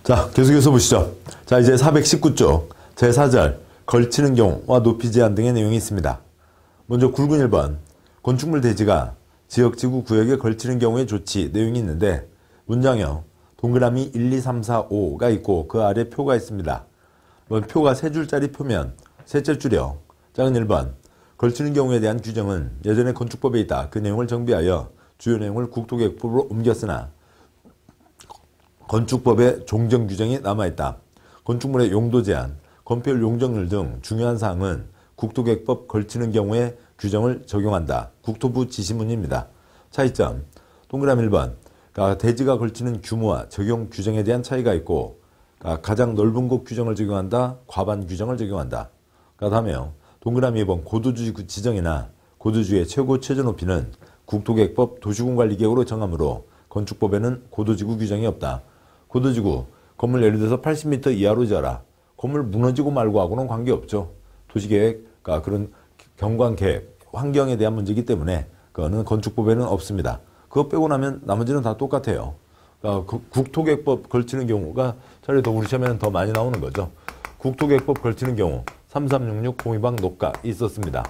자, 계속해서 보시죠. 자, 이제 419쪽 제4절 걸치는 경우와 높이 제한 등의 내용이 있습니다. 먼저 굵은 1번 건축물 대지가 지역, 지구, 구역에 걸치는 경우의 조치 내용이 있는데 문장형 동그라미 1, 2, 3, 4, 5가 있고 그 아래 표가 있습니다. 표가 3줄짜리 표면 셋째 줄이요. 작은 1번 걸치는 경우에 대한 규정은 예전에 건축법에 있다. 그 내용을 정비하여 주요 내용을 국토계획법으로 옮겼으나 건축법에 종정 규정이 남아있다. 건축물의 용도 제한, 건폐율 용적률 등 중요한 사항은 국토계획법 걸치는 경우에 규정을 적용한다. 국토부 지시문입니다. 차이점 동그라미 1번 대지가 걸치는 규모와 적용 규정에 대한 차이가 있고 가장 넓은 곳 규정을 적용한다. 과반 규정을 적용한다. 다음에요. 동그라미 2번 고도주의 지정이나 고도주의 최고 최저 높이는 국토계획법 도시군관리계획으로 정하므로 건축법에는 고도지구 규정이 없다. 고도지구 건물 예를 들어서 80m 이하로 지어라. 건물 무너지고 말고 하고는 관계없죠. 도시계획, 그런 경관계획, 환경에 대한 문제이기 때문에 그거는 건축법에는 없습니다. 그거 빼고 나면 나머지는 다 똑같아요. 국토계획법 걸치는 경우가 차라리 더 우리 시험에는 더 많이 나오는 거죠. 국토계획법 걸치는 경우 3366 공유방 녹가 있었습니다.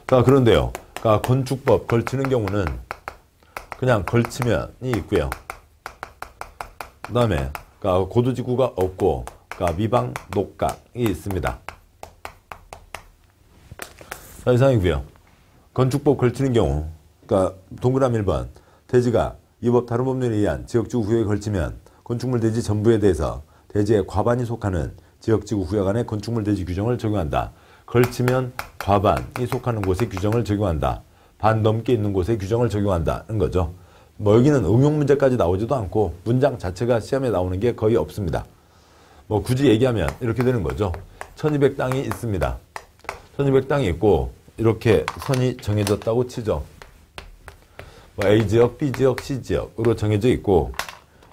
자, 그런데요. 건축법 걸치는 경우는 그냥 걸치면이 있고요. 그 다음에 고도지구가 없고 미방 녹각이 있습니다. 자, 이상이고요. 건축법 걸치는 경우 동그라미 1번 대지가 이 법 다른 법률에 의한 지역지구 구역에 걸치면 건축물 대지 전부에 대해서 대지의 과반이 속하는 지역지구 구역 안에 건축물 대지 규정을 적용한다. 걸치면 과반이 속하는 곳에 규정을 적용한다. 반 넘게 있는 곳에 규정을 적용한다는 거죠. 여기는 응용 문제까지 나오지도 않고 문장 자체가 시험에 나오는 게 거의 없습니다. 굳이 얘기하면 이렇게 되는 거죠. 1200 땅이 있습니다. 1200 땅이 있고 이렇게 선이 정해졌다고 치죠. A지역, B지역, C지역으로 정해져 있고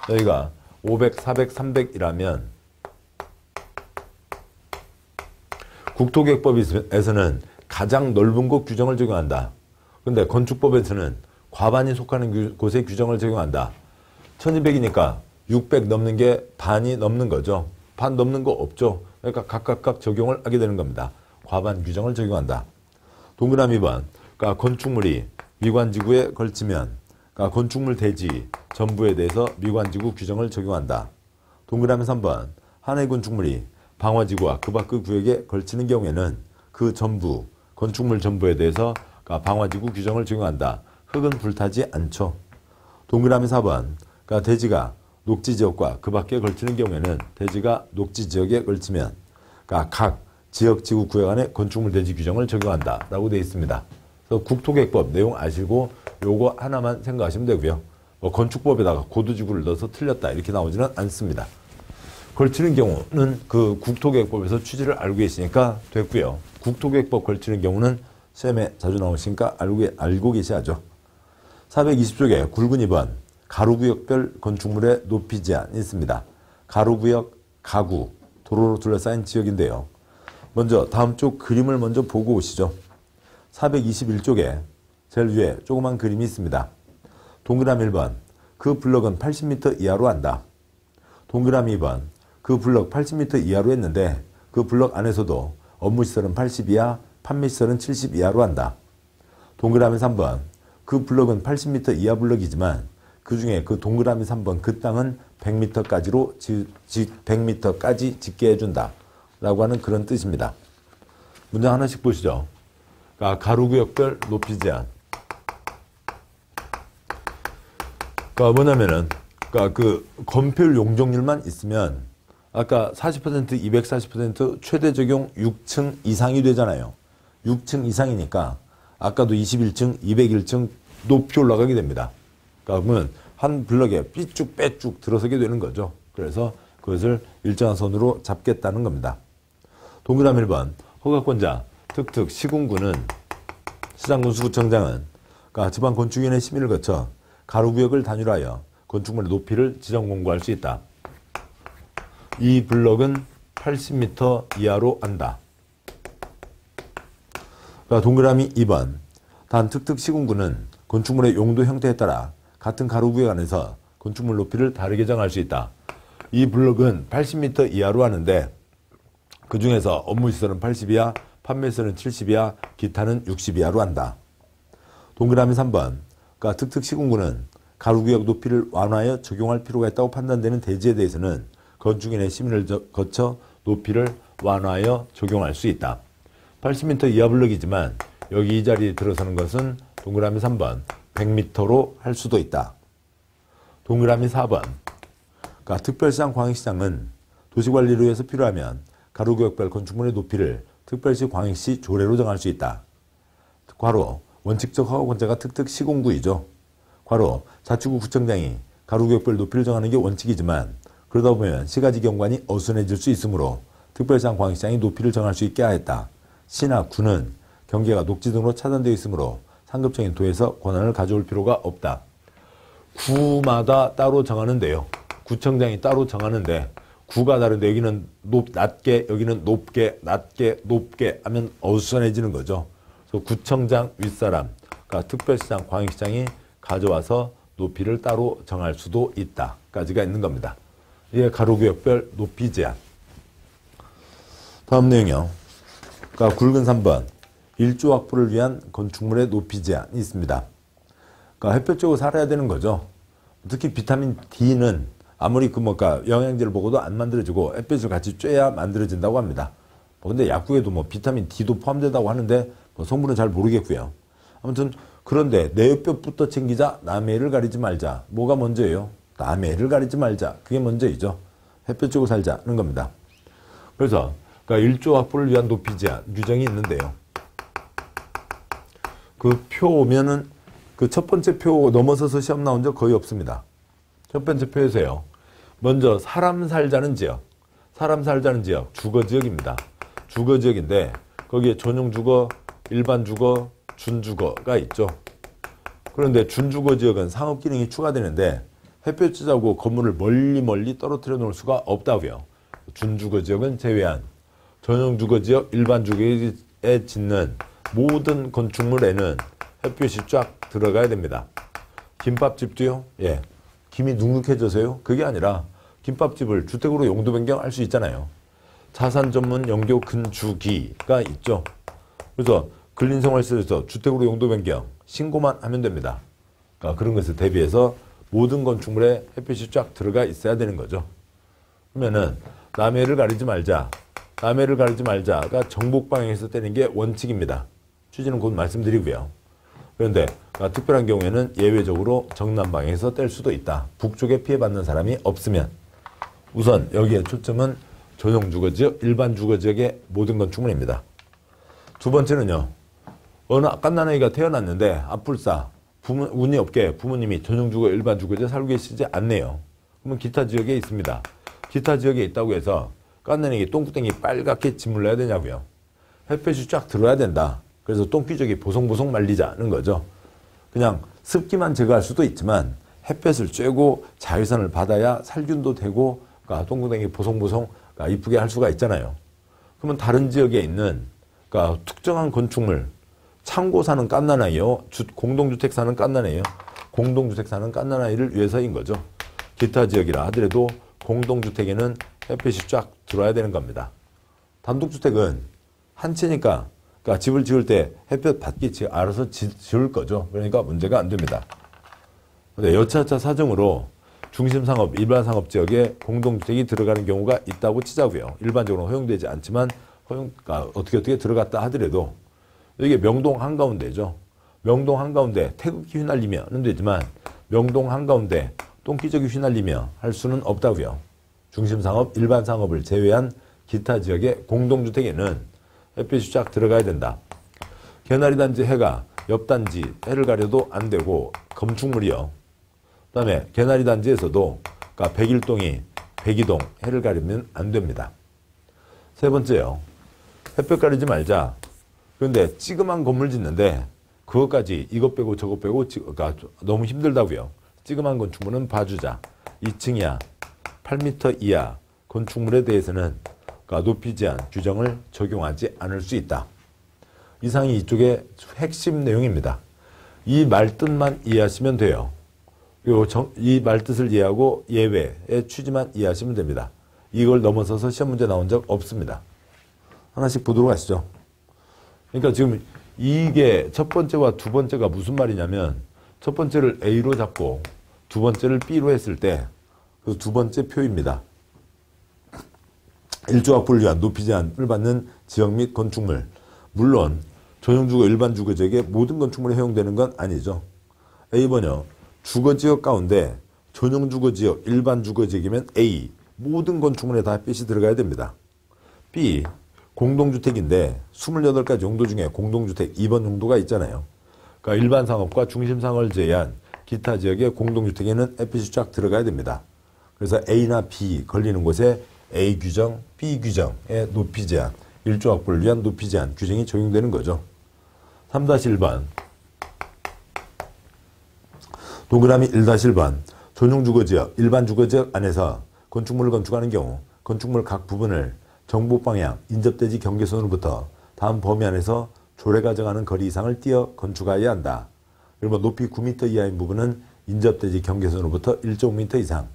여기가 500, 400, 300이라면 국토계획법에서는 가장 넓은 곳 규정을 적용한다. 근데 건축법에서는 과반이 속하는 곳에 규정을 적용한다. 1200이니까 600 넘는 게 반이 넘는 거죠. 반 넘는 거 없죠. 그러니까 각각 적용을 하게 되는 겁니다. 과반 규정을 적용한다. 동그라미 2번 건축물이 미관지구에 걸치면 건축물 대지 전부에 대해서 미관지구 규정을 적용한다. 동그라미 3번 하나의 건축물이 방화지구와 그 밖의 구역에 걸치는 경우에는 그 전부, 건축물 전부에 대해서 방화지구 규정을 적용한다. 흙은 불타지 않죠. 동그라미 4번 대지가 녹지지역과 그 밖에 걸치는 경우에는 대지가 녹지지역에 걸치면 각 지역지구 구역 안에 건축물 대지 규정을 적용한다 라고 되어 있습니다. 그래서 국토계획법 내용 아시고 요거 하나만 생각하시면 되고요. 건축법에다가 고도지구를 넣어서 틀렸다 이렇게 나오지는 않습니다. 걸치는 경우는 그 국토계획법에서 취지를 알고 계시니까 됐고요. 국토계획법 걸치는 경우는 시험에 자주 나오시니까 알고 계셔야죠. 420쪽에 굵은 2번 가로구역별 건축물의 높이 제한이 있습니다. 가로구역, 가구, 도로로 둘러싸인 지역인데요. 먼저 다음 쪽 그림을 먼저 보고 오시죠. 421쪽에 제일 위에 조그만 그림이 있습니다. 동그라미 1번 그 블럭은 80m 이하로 한다. 동그라미 2번 그 블럭 80m 이하로 했는데 그 블럭 안에서도 업무시설은 80 이하, 판매시설은 70 이하로 한다. 동그라미 3번 그 블럭은 80m 이하 블럭이지만 그 중에 그 동그라미 3번 그 땅은 100m까지 짓게 해준다. 라고 하는 그런 뜻입니다. 문장 하나씩 보시죠. 가로구역별 높이 제한. 뭐냐면은, 그 건폐율 용적률만 있으면 아까 40%, 240% 최대 적용 6층 이상이 되잖아요. 6층 이상이니까 아까도 21층, 201층 높이 올라가게 됩니다. 그러면 한 블럭에 삐쭉 들어서게 되는 거죠. 그래서 그것을 일정한 선으로 잡겠다는 겁니다. 동그라미 1번 허가권자 특특 시군구는 시장군수구청장은 지방건축위원회 심의를 거쳐 가로구역을 단일화하여 건축물의 높이를 지정 공고할 수 있다. 이 블럭은 80m 이하로 한다. 동그라미 2번 단 특특 시군구는 건축물의 용도 형태에 따라 같은 가로구역 안에서 건축물 높이를 다르게 정할 수 있다. 이 블록은 80m 이하로 하는데 그 중에서 업무시설은 80이하, 판매시설은 70이하, 기타는 60이하로 한다. 동그라미 3번. 그러니까 특특 시군구는 가로구역 높이를 완화하여 적용할 필요가 있다고 판단되는 대지에 대해서는 건축인의 심의를 거쳐 높이를 완화하여 적용할 수 있다. 80m 이하 블록이지만 여기 이 자리에 들어서는 것은 동그라미 3번 100m로 할 수도 있다. 동그라미 4번. 그러니까 특별시장 광역시장은 도시관리를 위해서 필요하면 가로구역별 건축물의 높이를 특별시 광역시 조례로 정할 수 있다. 괄호 원칙적 허가권자가 특특 시군구이죠. 괄호 자치구 구청장이 가로구역별 높이를 정하는 게 원칙이지만 그러다 보면 시가지 경관이 어수선해질 수 있으므로 특별시장 광역시장이 높이를 정할 수 있게 하였다. 시나 구는 경계가 녹지 등으로 차단되어 있으므로 상급청인 도에서 권한을 가져올 필요가 없다. 구마다 따로 정하는데요. 구청장이 따로 정하는데 구가 다른데 여기는 낮게 여기는 높게 낮게 높게 하면 어수선해지는 거죠. 그래서 구청장 윗사람 그러니까 특별시장 광역시장이 가져와서 높이를 따로 정할 수도 있다 까지가 있는 겁니다. 이게 가로구역별 높이 제한. 다음 내용이요. 그러니까 굵은 3번 일조 확보를 위한 건축물의 높이 제한이 있습니다. 그러니까 햇볕 쬐고 살아야 되는 거죠. 특히 비타민 D는 아무리 영양제를 먹어도 안 만들어지고 햇볕을 같이 쬐야 만들어진다고 합니다. 근데 약국에도 비타민 D도 포함된다고 하는데 성분은 잘 모르겠고요. 아무튼 그런데 내 햇볕부터 챙기자, 남의 애를 가리지 말자. 뭐가 먼저예요? 남의 애를 가리지 말자. 그게 먼저이죠. 햇볕 쬐고 살자는 겁니다. 그래서 그러니까 일조 확보를 위한 높이 제한 규정이 있는데요. 그 표면은 그 첫 번째 표 넘어서서 시험 나온 적 거의 없습니다. 첫 번째 표에서요. 먼저 사람 살자는 지역, 주거지역입니다. 주거지역인데 거기에 전용주거, 일반주거, 준주거가 있죠. 그런데 준주거지역은 상업기능이 추가되는데 햇볕 쬐자고 건물을 멀리 떨어뜨려 놓을 수가 없다고요. 준주거지역은 제외한 전용주거지역, 일반주거지역에 짓는 모든 건축물에는 햇볕이 쫙 들어가야 됩니다. 김밥집도요. 예, 김이 눅눅해져서요. 그게 아니라 김밥집을 주택으로 용도 변경할 수 있잖아요. 자산 전문 영교 근주기가 있죠. 그래서 근린생활시설에서 주택으로 용도 변경 신고만 하면 됩니다. 그러니까 그런 것을 대비해서 모든 건축물에 햇빛이 쫙 들어가 있어야 되는 거죠. 그러면은 남의 애를 가리지 말자가 정북 방향에서 떼는 게 원칙입니다. 취지는 곧 말씀드리고요. 그런데 특별한 경우에는 예외적으로 정남 방향에서 뗄 수도 있다. 북쪽에 피해받는 사람이 없으면. 우선 여기에 초점은 전용주거지역, 일반주거지역의 모든 건축물입니다. 두 번째는요. 어느 갓난아이가 태어났는데 아플싸 운이 없게 부모님이 전용주거, 일반주거지에 살고 계시지 않네요. 그러면 기타 지역에 있습니다. 기타 지역에 있다고 해서 갓난아이에게 똥구덩이 빨갛게 짓물러야 되냐고요. 햇볕이 쫙 들어야 된다. 그래서 똥기저귀 보송보송 말리자는 거죠. 그냥 습기만 제거할 수도 있지만 햇볕을 쬐고 자외선을 받아야 살균도 되고 똥구덩이 보송보송 이쁘게 할 수가 있잖아요. 그러면 다른 지역에 있는 특정한 건축물, 창고 사는 갓난아이요, 공동주택 사는 갓난아이요, 공동주택 사는 갓난아이를 위해서인 거죠. 기타 지역이라 하더라도 공동주택에는 햇빛이 쫙 들어와야 되는 겁니다. 단독주택은 한 채니까 집을 지을 때 햇볕 받기 알아서 지을 거죠. 그러니까 문제가 안 됩니다. 근데 여차차 사정으로 중심상업, 일반상업지역에 공동주택이 들어가는 경우가 있다고 치자고요. 일반적으로 허용되지 않지만 어떻게 들어갔다 하더라도 이게 명동 한가운데죠. 명동 한가운데 태극기 휘날리면은 되지만 명동 한가운데 똥기저귀 휘날리며 할 수는 없다고요. 중심상업, 일반상업을 제외한 기타 지역의 공동주택에는 햇빛이 쫙 들어가야 된다. 개나리 단지 해가 옆 단지 해를 가려도 안 되고 건축물이요. 그 다음에 개나리 단지에서도 백일동이 백이동 해를 가리면 안 됩니다. 세 번째요. 햇볕 가리지 말자. 그런데 찌그만 건물 짓는데 그것까지 이것 빼고 저것 빼고 너무 힘들다고요. 찌그만 건축물은 봐주자. 2층이야. 8m 이하 건축물에 대해서는 높이 제한 규정을 적용하지 않을 수 있다. 이상이 이쪽의 핵심 내용입니다. 이 말뜻만 이해하시면 돼요. 이 말뜻을 이해하고 예외의 취지만 이해하시면 됩니다. 이걸 넘어서서 시험 문제 나온 적 없습니다. 하나씩 보도록 하시죠. 그러니까 지금 이게 첫 번째와 두 번째가 무슨 말이냐면 첫 번째를 A로 잡고 두 번째를 B로 했을 때 그 두 번째 표입니다. 일조각부를 위한 높이 제한을 받는 지역 및 건축물. 물론 전용주거 일반 주거지역에 모든 건축물이 허용되는 건 아니죠. A번요. 주거지역 가운데 전용주거지역 일반 주거지역이면 A 모든 건축물에 다 햇빛이 들어가야 됩니다. B 공동주택인데 28가지 용도 중에 공동주택 2번 용도가 있잖아요. 그러니까 일반 상업과 중심 상업을 제외한 기타 지역의 공동주택에는 햇빛이 쫙 들어가야 됩니다. 그래서 A나 B 걸리는 곳에 A 규정, B 규정의 높이 제한, 일조확보를 위한 높이 제한 규정이 적용되는 거죠. 3-1번 동그라미 1-1번 전용주거지역, 일반 주거지역 안에서 건축물을 건축하는 경우 건축물 각 부분을 정북방향 인접대지 경계선으로부터 다음 범위 안에서 조례가 정하는 거리 이상을 띄어 건축하여야 한다. 그리고 높이 9m 이하인 부분은 인접대지 경계선으로부터 1.5m 이상.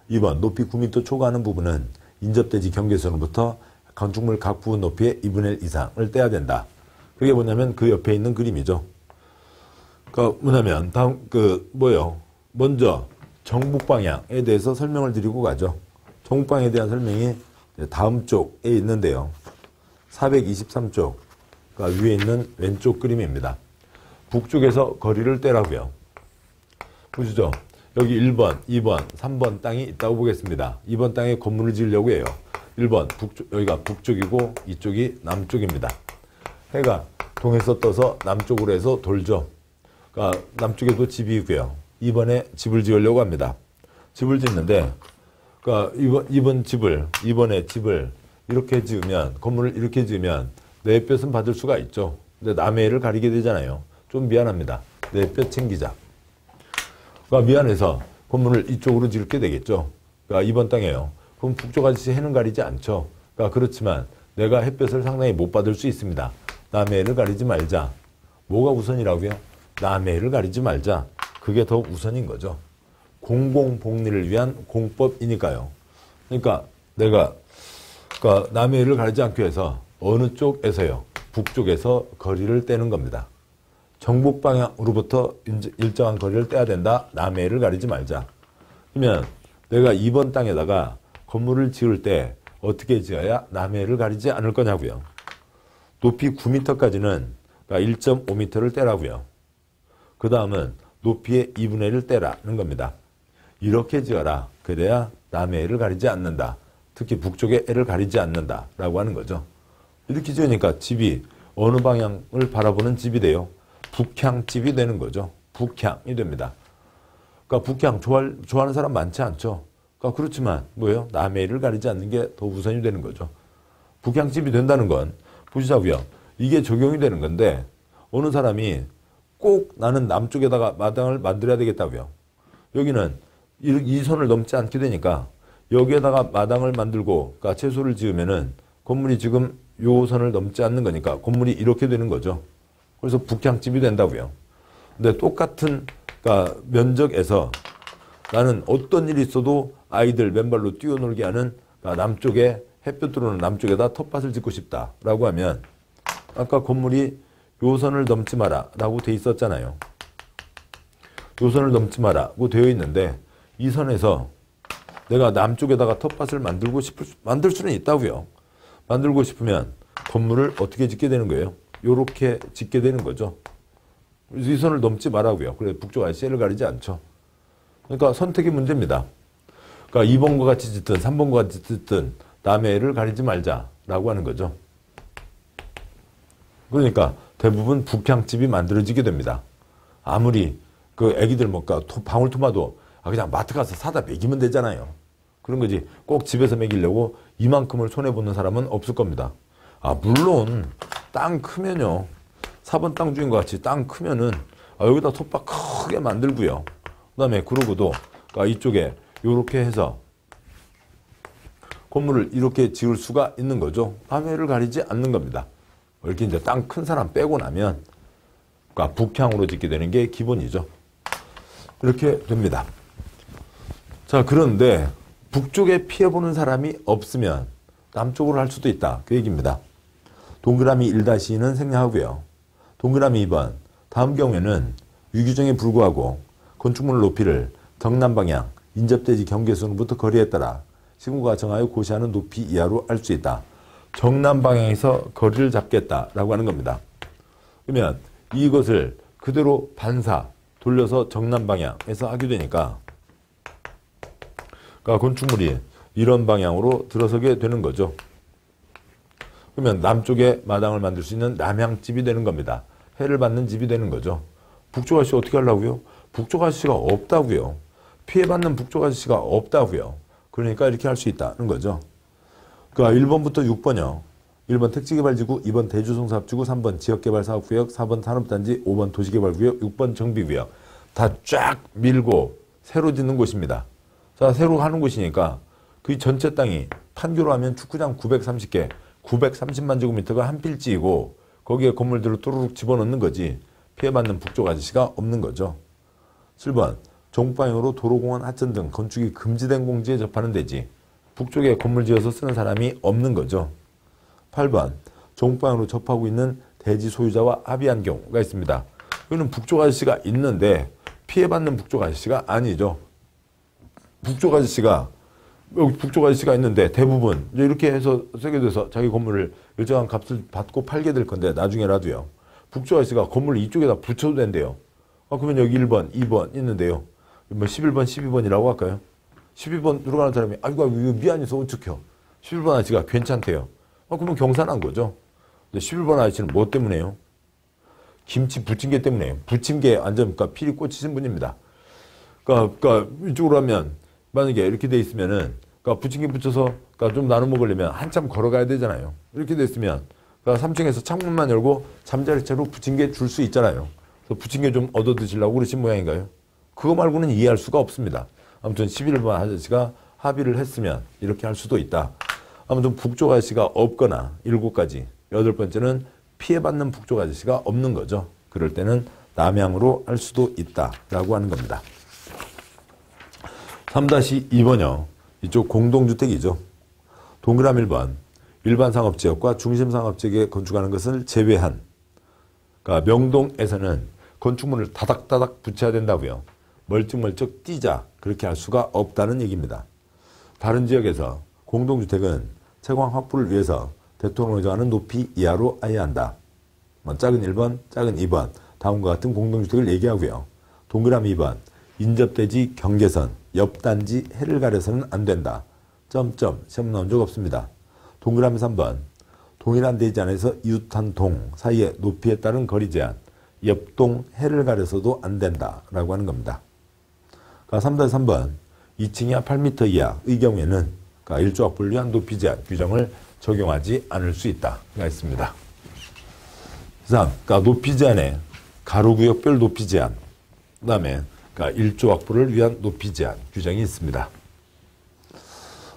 2번 높이 9m 초과하는 부분은 인접대지 경계선으로부터 건축물 각 부분 높이의 2분의 1 이상을 떼야 된다. 그게 뭐냐면 그 옆에 있는 그림이죠. 그 뭐냐면 다음 먼저 정북방향에 대해서 설명을 드리고 가죠. 정북방향에 대한 설명이 다음 쪽에 있는데요. 423쪽 그러니까 위에 있는 왼쪽 그림입니다. 북쪽에서 거리를 떼라고요. 보시죠. 여기 1번, 2번, 3번 땅이 있다고 보겠습니다. 2번 땅에 건물을 지으려고 해요. 1번 북쪽, 여기가 북쪽이고 이쪽이 남쪽입니다. 해가 동에서 떠서 남쪽으로 해서 돌죠. 그러니까 남쪽에도 집이 있고요. 2번에 집을 지으려고 합니다. 집을 짓는데 그러니까 이번에 집을 이렇게 지으면 건물을 이렇게 지으면 내 햇볕은 받을 수가 있죠. 근데 남의 애를 가리게 되잖아요. 좀 미안합니다. 내 햇볕 챙기자. 그러니까 미안해서 건물을 이쪽으로 짓게 되겠죠. 그러니까 이번 땅에요. 그럼 북쪽 아저씨 해는 가리지 않죠. 그러니까 그렇지만 내가 햇볕을 상당히 못 받을 수 있습니다. 남의 애를 가리지 말자. 뭐가 우선이라고요? 남의 애를 가리지 말자. 그게 더 우선인 거죠. 공공복리를 위한 공법이니까요. 그러니까 내가 남의 애를 가리지 않기 위해서 어느 쪽에서요? 북쪽에서 거리를 떼는 겁니다. 정북 방향으로부터 일정한 거리를 떼야 된다. 남의 애를 가리지 말자. 그러면 내가 2번 땅에다가 건물을 지을 때 어떻게 지어야 남의 애를 가리지 않을 거냐고요. 높이 9m까지는 1.5m를 떼라고요. 그 다음은 높이의 2분의 1을 떼라는 겁니다. 이렇게 지어라. 그래야 남의 애를 가리지 않는다. 특히 북쪽의 애를 가리지 않는다. 라고 하는 거죠. 이렇게 지으니까 집이 어느 방향을 바라보는 집이 돼요? 북향집이 되는 거죠. 북향이 됩니다. 그러니까 북향 좋아하는 사람 많지 않죠. 그러니까 그렇지만 뭐예요? 남의 애를 가리지 않는 게 더 우선이 되는 거죠. 북향집이 된다는 건 보시자고요. 이게 적용이 되는 건데 어느 사람이 꼭 나는 남쪽에다가 마당을 만들어야 되겠다고요. 여기는 이 선을 넘지 않게 되니까 여기에다가 마당을 만들고 그러니까 채소를 지으면은 건물이 지금 요 선을 넘지 않는 거니까 건물이 이렇게 되는 거죠. 그래서 북향집이 된다고요. 근데 똑같은 그러니까 면적에서 나는 어떤 일이 있어도 아이들 맨발로 뛰어놀게 하는 그러니까 남쪽에 햇볕 들어오는 남쪽에다 텃밭을 짓고 싶다라고 하면 아까 건물이 요 선을 넘지 마라 라고 돼 있었잖아요. 요 선을 넘지 마라고 되어 있는데 이 선에서 내가 남쪽에다가 텃밭을 만들 수는 있다고요. 만들고 싶으면 건물을 어떻게 짓게 되는 거예요? 요렇게 짓게 되는 거죠. 그래서 이 선을 넘지 말라고요. 그래 북쪽 아저씨를 가리지 않죠. 그러니까 선택의 문제입니다. 그러니까 2번과 같이 짓든 3번과 같이 짓든 남의 애를 가리지 말자라고 하는 거죠. 그러니까 대부분 북향집이 만들어지게 됩니다. 아무리 그 애기들 방울토마토 그냥 마트 가서 사다 먹이면 되잖아요. 그런 거지. 꼭 집에서 먹이려고 이만큼을 손해보는 사람은 없을 겁니다. 물론 땅 크면요. 4번 땅 주인과 같이 땅 크면은 여기다 텃밭 크게 만들고요. 그 다음에 그러고도 이쪽에 이렇게 해서 건물을 이렇게 지을 수가 있는 거죠. 남의 애를 가리지 않는 겁니다. 이렇게 이제 땅 큰 사람 빼고 나면 북향으로 짓게 되는 게 기본이죠. 이렇게 됩니다. 자, 그런데 북쪽에 피해보는 사람이 없으면 남쪽으로 할 수도 있다. 그 얘기입니다. 동그라미 1-2는 생략하고요. 동그라미 2번. 다음 경우에는 위규정에 불구하고 건축물 높이를 경남 방향 인접대지 경계선부터 거리에 따라 시군구가 정하여 고시하는 높이 이하로 할 수 있다. 정남 방향에서 거리를 잡겠다라고 하는 겁니다. 그러면 이것을 그대로 반사 돌려서 정남 방향에서 하게 되니까 그러니까 건축물이 이런 방향으로 들어서게 되는 거죠. 그러면 남쪽에 마당을 만들 수 있는 남향집이 되는 겁니다. 해를 받는 집이 되는 거죠. 북쪽 아저씨 어떻게 하려고요? 북쪽 아저씨가 없다고요. 피해받는 북쪽 아저씨가 없다고요. 그러니까 이렇게 할 수 있다는 거죠. 그러니까 1번부터 6번이요. 1번 택지개발지구, 2번 대주성사업지구, 3번 지역개발사업구역, 4번 산업단지, 5번 도시개발구역, 6번 정비구역. 다 쫙 밀고 새로 짓는 곳입니다. 자, 새로 하는 곳이니까 그 전체 땅이 판교로 하면 축구장 930개, 930만 제곱미터가 한 필지이고 거기에 건물들을 또르륵 집어넣는 거지 피해받는 북쪽 아저씨가 없는 거죠. 7번 종방향으로 도로공원 하천 등 건축이 금지된 공지에 접하는 데지 북쪽에 건물 지어서 쓰는 사람이 없는 거죠. 8번 종방향으로 접하고 있는 대지 소유자와 합의한 경우가 있습니다. 여기는 북쪽 아저씨가 있는데 피해받는 북쪽 아저씨가 아니죠. 북쪽 아저씨가 여기 북쪽 아저씨가 있는데 대부분 이렇게 해서 쓰게 돼서 자기 건물을 일정한 값을 받고 팔게 될 건데 나중에라도요. 북쪽 아저씨가 건물을 이쪽에다 붙여도 된대요. 그러면 여기 1번, 2번 있는데요. 뭐 11번, 12번이라고 할까요? 12번 들어가는 사람이 아이고 이거 미안해서 어떡해요. 11번 아저씨가 괜찮대요. 그러면 경산한 거죠. 근데 11번 아저씨는 뭐 때문에요? 김치 부침개 때문에 부침개 완전 그러니까 필이 꽂히신 분입니다. 그러니까 이쪽으로 하면 만약에 이렇게 돼 있으면은 그러니까 부침개 붙여서 그러니까 좀 나눠 먹으려면 한참 걸어가야 되잖아요. 이렇게 돼 있으면 그러니까 3층에서 창문만 열고 잠자리채로 부침개 줄 수 있잖아요. 그래서 부침개 좀 얻어 드시려고 그러신 모양인가요? 그거 말고는 이해할 수가 없습니다. 아무튼 11번 아저씨가 합의를 했으면 이렇게 할 수도 있다. 아무튼 북쪽 아저씨가 없거나 7가지. 8번째는 피해받는 북쪽 아저씨가 없는 거죠. 그럴 때는 남향으로 할 수도 있다라고 하는 겁니다. 3-2번이요. 이쪽 공동주택이죠. 동그라미 1번. 일반 상업지역과 중심 상업지역에 건축하는 것을 제외한 그러니까 명동에서는 건축물을 다닥다닥 붙여야 된다고요. 멀찍멀찍 뛰자 그렇게 할 수가 없다는 얘기입니다. 다른 지역에서 공동주택은 채광 확보를 위해서 대통령이 정하는 높이 이하로 해야 한다. 작은 1번, 작은 2번 다음과 같은 공동주택을 얘기하고요. 동그라미 2번 인접대지 경계선, 옆단지 해를 가려서는 안 된다. 점점 시험 나온 적 없습니다. 동그라미 3번 동일한 대지 안에서 이웃한 동 사이의 높이에 따른 거리 제한, 옆동 해를 가려서도 안 된다라고 하는 겁니다. 그러니까 3-3번 2층이야 8m 이하의 경우에는 그러니까 1조 확보를 위한 높이 제한 규정을 적용하지 않을 수 있다가 있습니다. 3. 그러니까 높이 제한에 가로구역별 높이 제한, 그 다음에 그러니까 1조 확보를 위한 높이 제한 규정이 있습니다.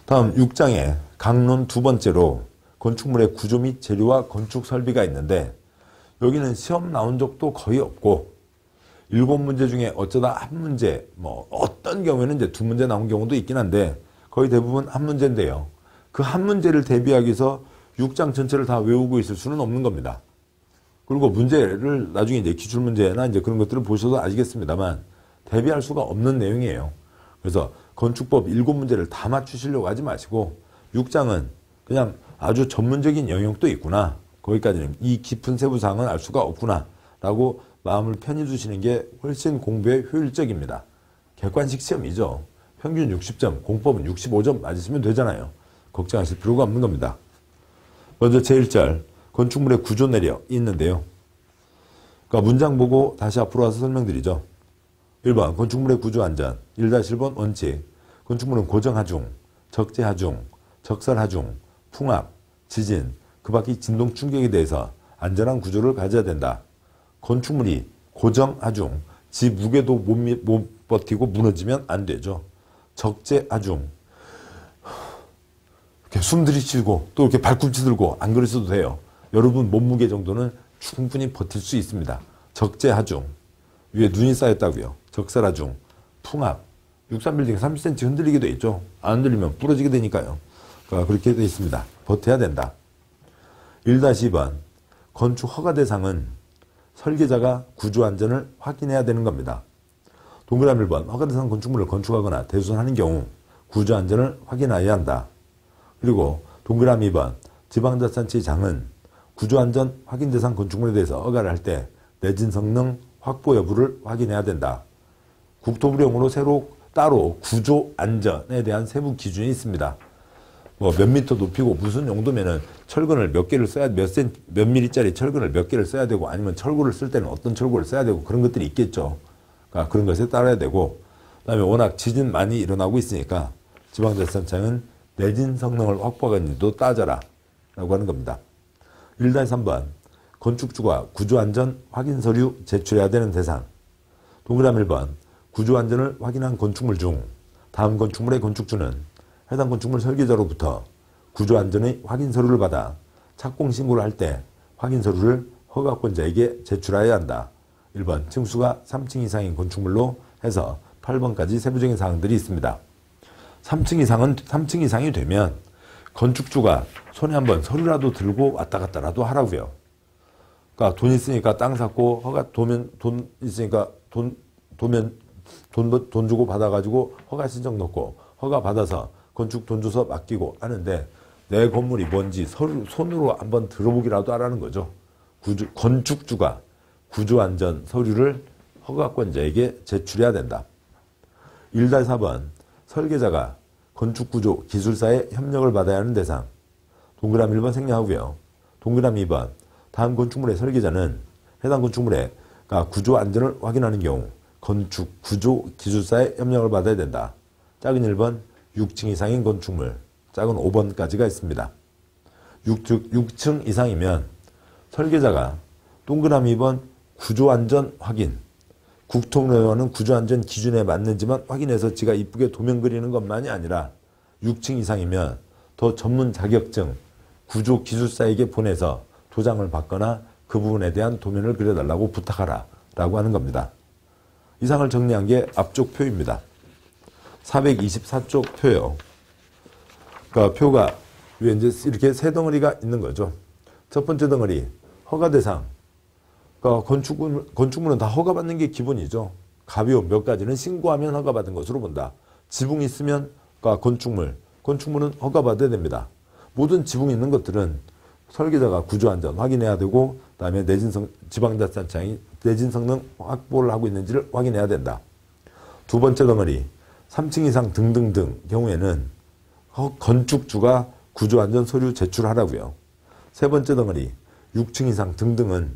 다음 6장에 강론 2번째로 건축물의 구조 및 재료와 건축 설비가 있는데 여기는 시험 나온 적도 거의 없고 7문제 중에 어쩌다 한 문제, 뭐 어떤 경우에는 이제 2문제 나온 경우도 있긴 한데 거의 대부분 한 문제인데요. 그 한 문제를 대비하기 위해서 6장 전체를 다 외우고 있을 수는 없는 겁니다. 그리고 문제를 나중에 이제 기출문제나 이제 그런 것들을 보셔도 아시겠습니다만 대비할 수가 없는 내용이에요. 그래서 건축법 7문제를 다 맞추시려고 하지 마시고 6장은 그냥 아주 전문적인 영역도 있구나. 거기까지는 이 깊은 세부사항은 알 수가 없구나. 라고 마음을 편히 두시는 게 훨씬 공부에 효율적입니다. 객관식 시험이죠. 평균 60점, 공법은 65점 맞으시면 되잖아요. 걱정하실 필요가 없는 겁니다. 먼저 제1절 건축물의 구조 내력이 있는데요. 그러니까 문장 보고 다시 앞으로 와서 설명드리죠. 1번 건축물의 구조 안전 1-1번 원칙 건축물은 고정하중, 적재하중, 적설하중, 풍압, 지진, 그 밖의 진동 충격에 대해서 안전한 구조를 가져야 된다. 건축물이 고정하중, 지 무게도 못 버티고 무너지면 안 되죠. 적재하중, 이렇게 숨 들이쉬고 또 이렇게 발꿈치 들고 안 그러셔도 돼요. 여러분 몸무게 정도는 충분히 버틸 수 있습니다. 적재하중, 위에 눈이 쌓였다고요. 적설하중, 풍압, 63빌딩이 30cm 흔들리게 돼 있죠. 안 흔들리면 부러지게 되니까요. 그러니까 그렇게 돼 있습니다. 버텨야 된다. 1-2번 건축 허가 대상은 설계자가 구조 안전을 확인해야 되는 겁니다. 동그라미 1번 허가 대상 건축물을 건축하거나 대수선하는 경우 구조 안전을 확인해야 한다. 그리고 동그라미 2번 지방자치단체장은 구조 안전 확인 대상 건축물에 대해서 허가를 할 때 내진 성능 확보 여부를 확인해야 된다. 국토부령으로 새로 따로 구조 안전에 대한 세부 기준이 있습니다. 뭐 몇 미터 높이고 무슨 용도면은 철근을 몇 개를 써야 몇 미리짜리 철근을 몇 개를 써야 되고 아니면 철골을 쓸 때는 어떤 철골을 써야 되고 그런 것들이 있겠죠. 그러니까 그런 것에 따라야 되고 그다음에 워낙 지진 많이 일어나고 있으니까 지방자치단체장은 내진 성능을 확보하는지도 따져라 라고 하는 겁니다. 1-3번 건축주가 구조안전 확인 서류 제출해야 되는 대상. 동그라미 1번 구조안전을 확인한 건축물 중 다음 건축물의 건축주는 해당 건축물 설계자로부터 구조안전의 확인 서류를 받아 착공 신고를 할 때 확인 서류를 허가권자에게 제출해야 한다. 1번 층수가 3층 이상인 건축물로 해서 8번까지 세부적인 사항들이 있습니다. 3층 이상이 되면 건축주가 손에 한번 서류라도 들고 왔다 갔다라도 하라고요. 그러니까 돈 있으니까 땅 샀고 돈 있으니까 돈 주고 받아가지고 허가 신청 넣고 허가 받아서 건축 돈 줘서 맡기고 하는데 내 건물이 뭔지 손으로 한번 들어보기라도 하라는 거죠. 건축주가 구조안전 서류를 허가권자에게 제출해야 된다. 1-4번 설계자가 건축구조 기술사의 협력을 받아야 하는 대상. 동그라미 1번 생략하고요. 동그라미 2번 다음 건축물의 설계자는 해당 건축물의 구조안전을 확인하는 경우 건축 구조 기술사의 협력을 받아야 된다. 작은 1번 6층 이상인 건축물, 작은 5번까지가 있습니다. 6층 이상이면 설계자가 동그라미 2번 구조안전 확인, 국토부에 하는 구조안전 기준에 맞는지만 확인해서 지가 이쁘게 도면 그리는 것만이 아니라 6층 이상이면 더 전문 자격증 구조기술사에게 보내서 도장을 받거나 그 부분에 대한 도면을 그려달라고 부탁하라 라고 하는 겁니다. 이상을 정리한 게 앞쪽 표입니다. 424쪽 표요. 그러니까 표가 위에 이제 이렇게 세 덩어리가 있는 거죠. 첫 번째 덩어리 허가 대상. 그러니까 건축물은 다 허가받는 게 기본이죠. 가벼운 몇 가지는 신고하면 허가받은 것으로 본다. 지붕이 있으면 그러니까 건축물은 허가받아야 됩니다. 모든 지붕이 있는 것들은 설계자가 구조안전 확인해야 되고 그다음에 지방자치단체장이 내진 성능 확보를 하고 있는지를 확인해야 된다. 두 번째 덩어리 3층 이상 등등등 경우에는 건축주가 구조안전 서류 제출하라고요. 세 번째 덩어리 6층 이상 등등은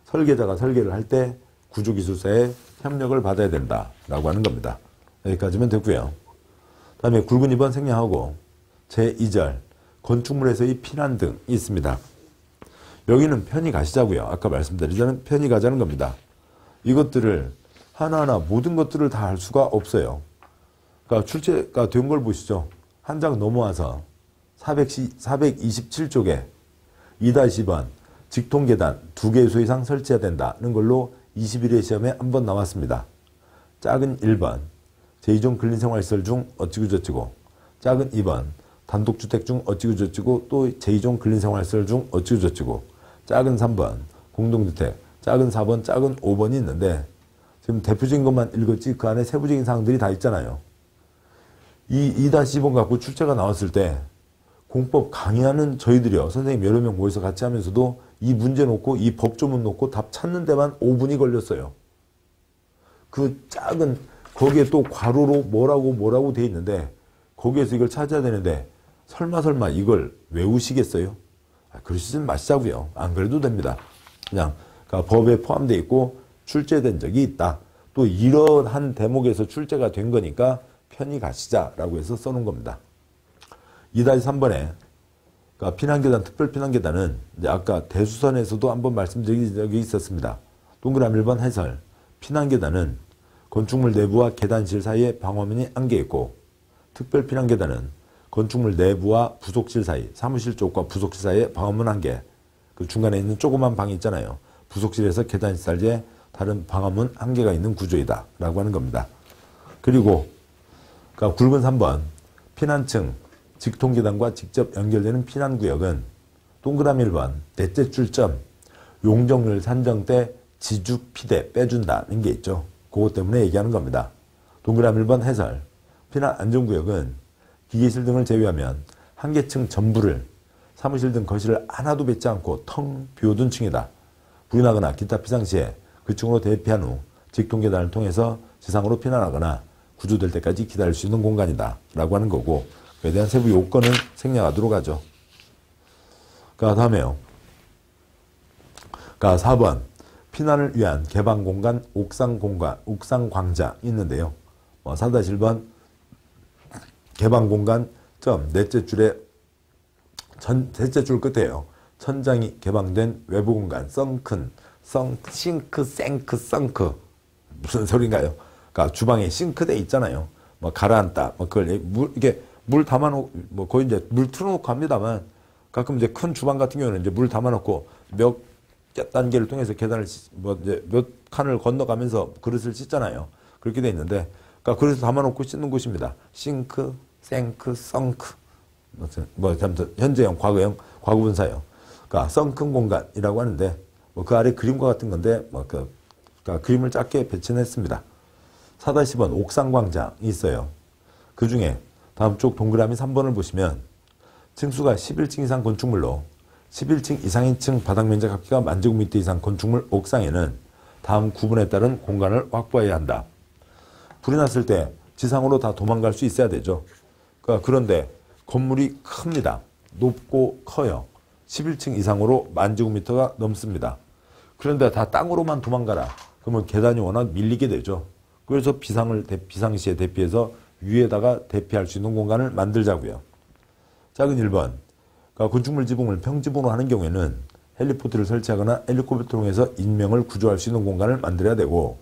설계자가 설계를 할 때 구조기술사의 협력을 받아야 된다라고 하는 겁니다. 여기까지면 됐고요. 다음에 굵은 2번 생략하고 제2절 건축물에서의 피난 등이 있습니다. 여기는 편히 가시자고요. 아까 말씀드리자는 편히 가자는 겁니다. 이것들을 하나하나 모든 것들을 다 할 수가 없어요. 그러니까 출제가 된 걸 보시죠. 한 장 넘어와서 427쪽에 2-2번 직통계단 2개소 이상 설치해야 된다는 걸로 21회 시험에 한 번 나왔습니다. 작은 1번 제2종 근린생활시설 중 어찌고저찌고, 작은 2번 단독주택 중 어찌고저찌고 또 제2종 근린생활시설 중 어찌고저찌고, 작은 3번 공동주택, 작은 4번, 작은 5번이 있는데 지금 대표적인 것만 읽었지 그 안에 세부적인 사항들이 다 있잖아요. 이 2-2번 갖고 출제가 나왔을 때 공법 강의하는 저희들이요. 선생님 여러 명 모여서 같이 하면서도 이 문제 놓고 이 법조문 놓고 답 찾는 데만 5분이 걸렸어요. 그 작은 거기에 또 괄호로 뭐라고 돼 있는데 거기에서 이걸 찾아야 되는데 설마 이걸 외우시겠어요? 그러시진 마시자고요. 안 그래도 됩니다. 그냥 그러니까 법에 포함되어 있고 출제된 적이 있다. 또 이러한 대목에서 출제가 된 거니까 편히 가시자라고 해서 써놓은 겁니다. 2-3번에 그러니까 피난계단, 특별피난계단은 이제 아까 대수선에서도 한번 말씀드린 적이 있었습니다. 동그라미 1번 해설. 피난계단은 건축물 내부와 계단실 사이에 방화문이 한개 있고, 특별피난계단은 건축물 내부와 부속실 사이, 사무실 쪽과 부속실 사이에 방화문 한개, 그 중간에 있는 조그만 방이 있잖아요. 부속실에서 계단실 사이에 다른 방화문 한개가 있는 구조이다 라고 하는 겁니다. 그리고 그러니까 굵은 3번 피난층 직통계단과 직접 연결되는 피난구역은 동그라미 1번 넷째 줄점 용적률 산정 때 지주피대 빼준다는 게 있죠. 그것 때문에 얘기하는 겁니다. 동그라미 1번 해설 피난 안전구역은 기계실 등을 제외하면 한 개층 전부를 사무실 등 거실을 하나도 뱉지 않고 텅 비워둔 층이다. 불이 나거나 기타 비상시에 그 층으로 대피한 후 직통계단을 통해서 지상으로 피난하거나 구조될 때까지 기다릴 수 있는 공간이다 라고 하는 거고, 그에 대한 세부 요건은 생략하도록 하죠. 다음에요. 4번 피난을 위한 개방 공간 옥상 광장이 있는데요. 4-1번 개방 공간 넷째 줄에 셋째 줄 끝에요. 천장이 개방된 외부 공간 싱크 무슨 소린가요? 그러니까 주방에 싱크대 있잖아요. 가라앉다 그걸 이게 물 담아놓고 거의 이제 물 틀어놓고 합니다만, 가끔 이제 큰 주방 같은 경우는 이제 물 담아놓고 몇 단계를 통해서 계단을 이제 몇 칸을 건너가면서 그릇을 씻잖아요. 그렇게 돼 있는데, 그러니까 그릇을 담아놓고 씻는 곳입니다. 싱크, 썬크, 현재형, 과거형, 과거분사형. 그러니까 썬큰 공간이라고 하는데, 그 아래 그림과 같은 건데, 그러니까 그림을 짧게 배치했습니다. 4-10번 옥상광장이 있어요. 그 중에 다음 쪽 동그라미 3번을 보시면 층수가 11층 이상 건축물로 11층 이상인 층 바닥 면적 합계가 10,000제곱미터 이상 건축물 옥상에는 다음 구분에 따른 공간을 확보해야 한다. 불이 났을 때 지상으로 다 도망갈 수 있어야 되죠. 그런데 건물이 큽니다. 높고 커요. 11층 이상으로 10,000제곱미터가 넘습니다. 그런데 다 땅으로만 도망가라. 그러면 계단이 워낙 밀리게 되죠. 그래서 비상시에 대피해서 위에다가 대피할 수 있는 공간을 만들자고요. 작은 1번 건축물 지붕을 평지붕으로 하는 경우에는 헬리포트를 설치하거나 헬리콥터를 통해서 인명을 구조할 수 있는 공간을 만들어야 되고,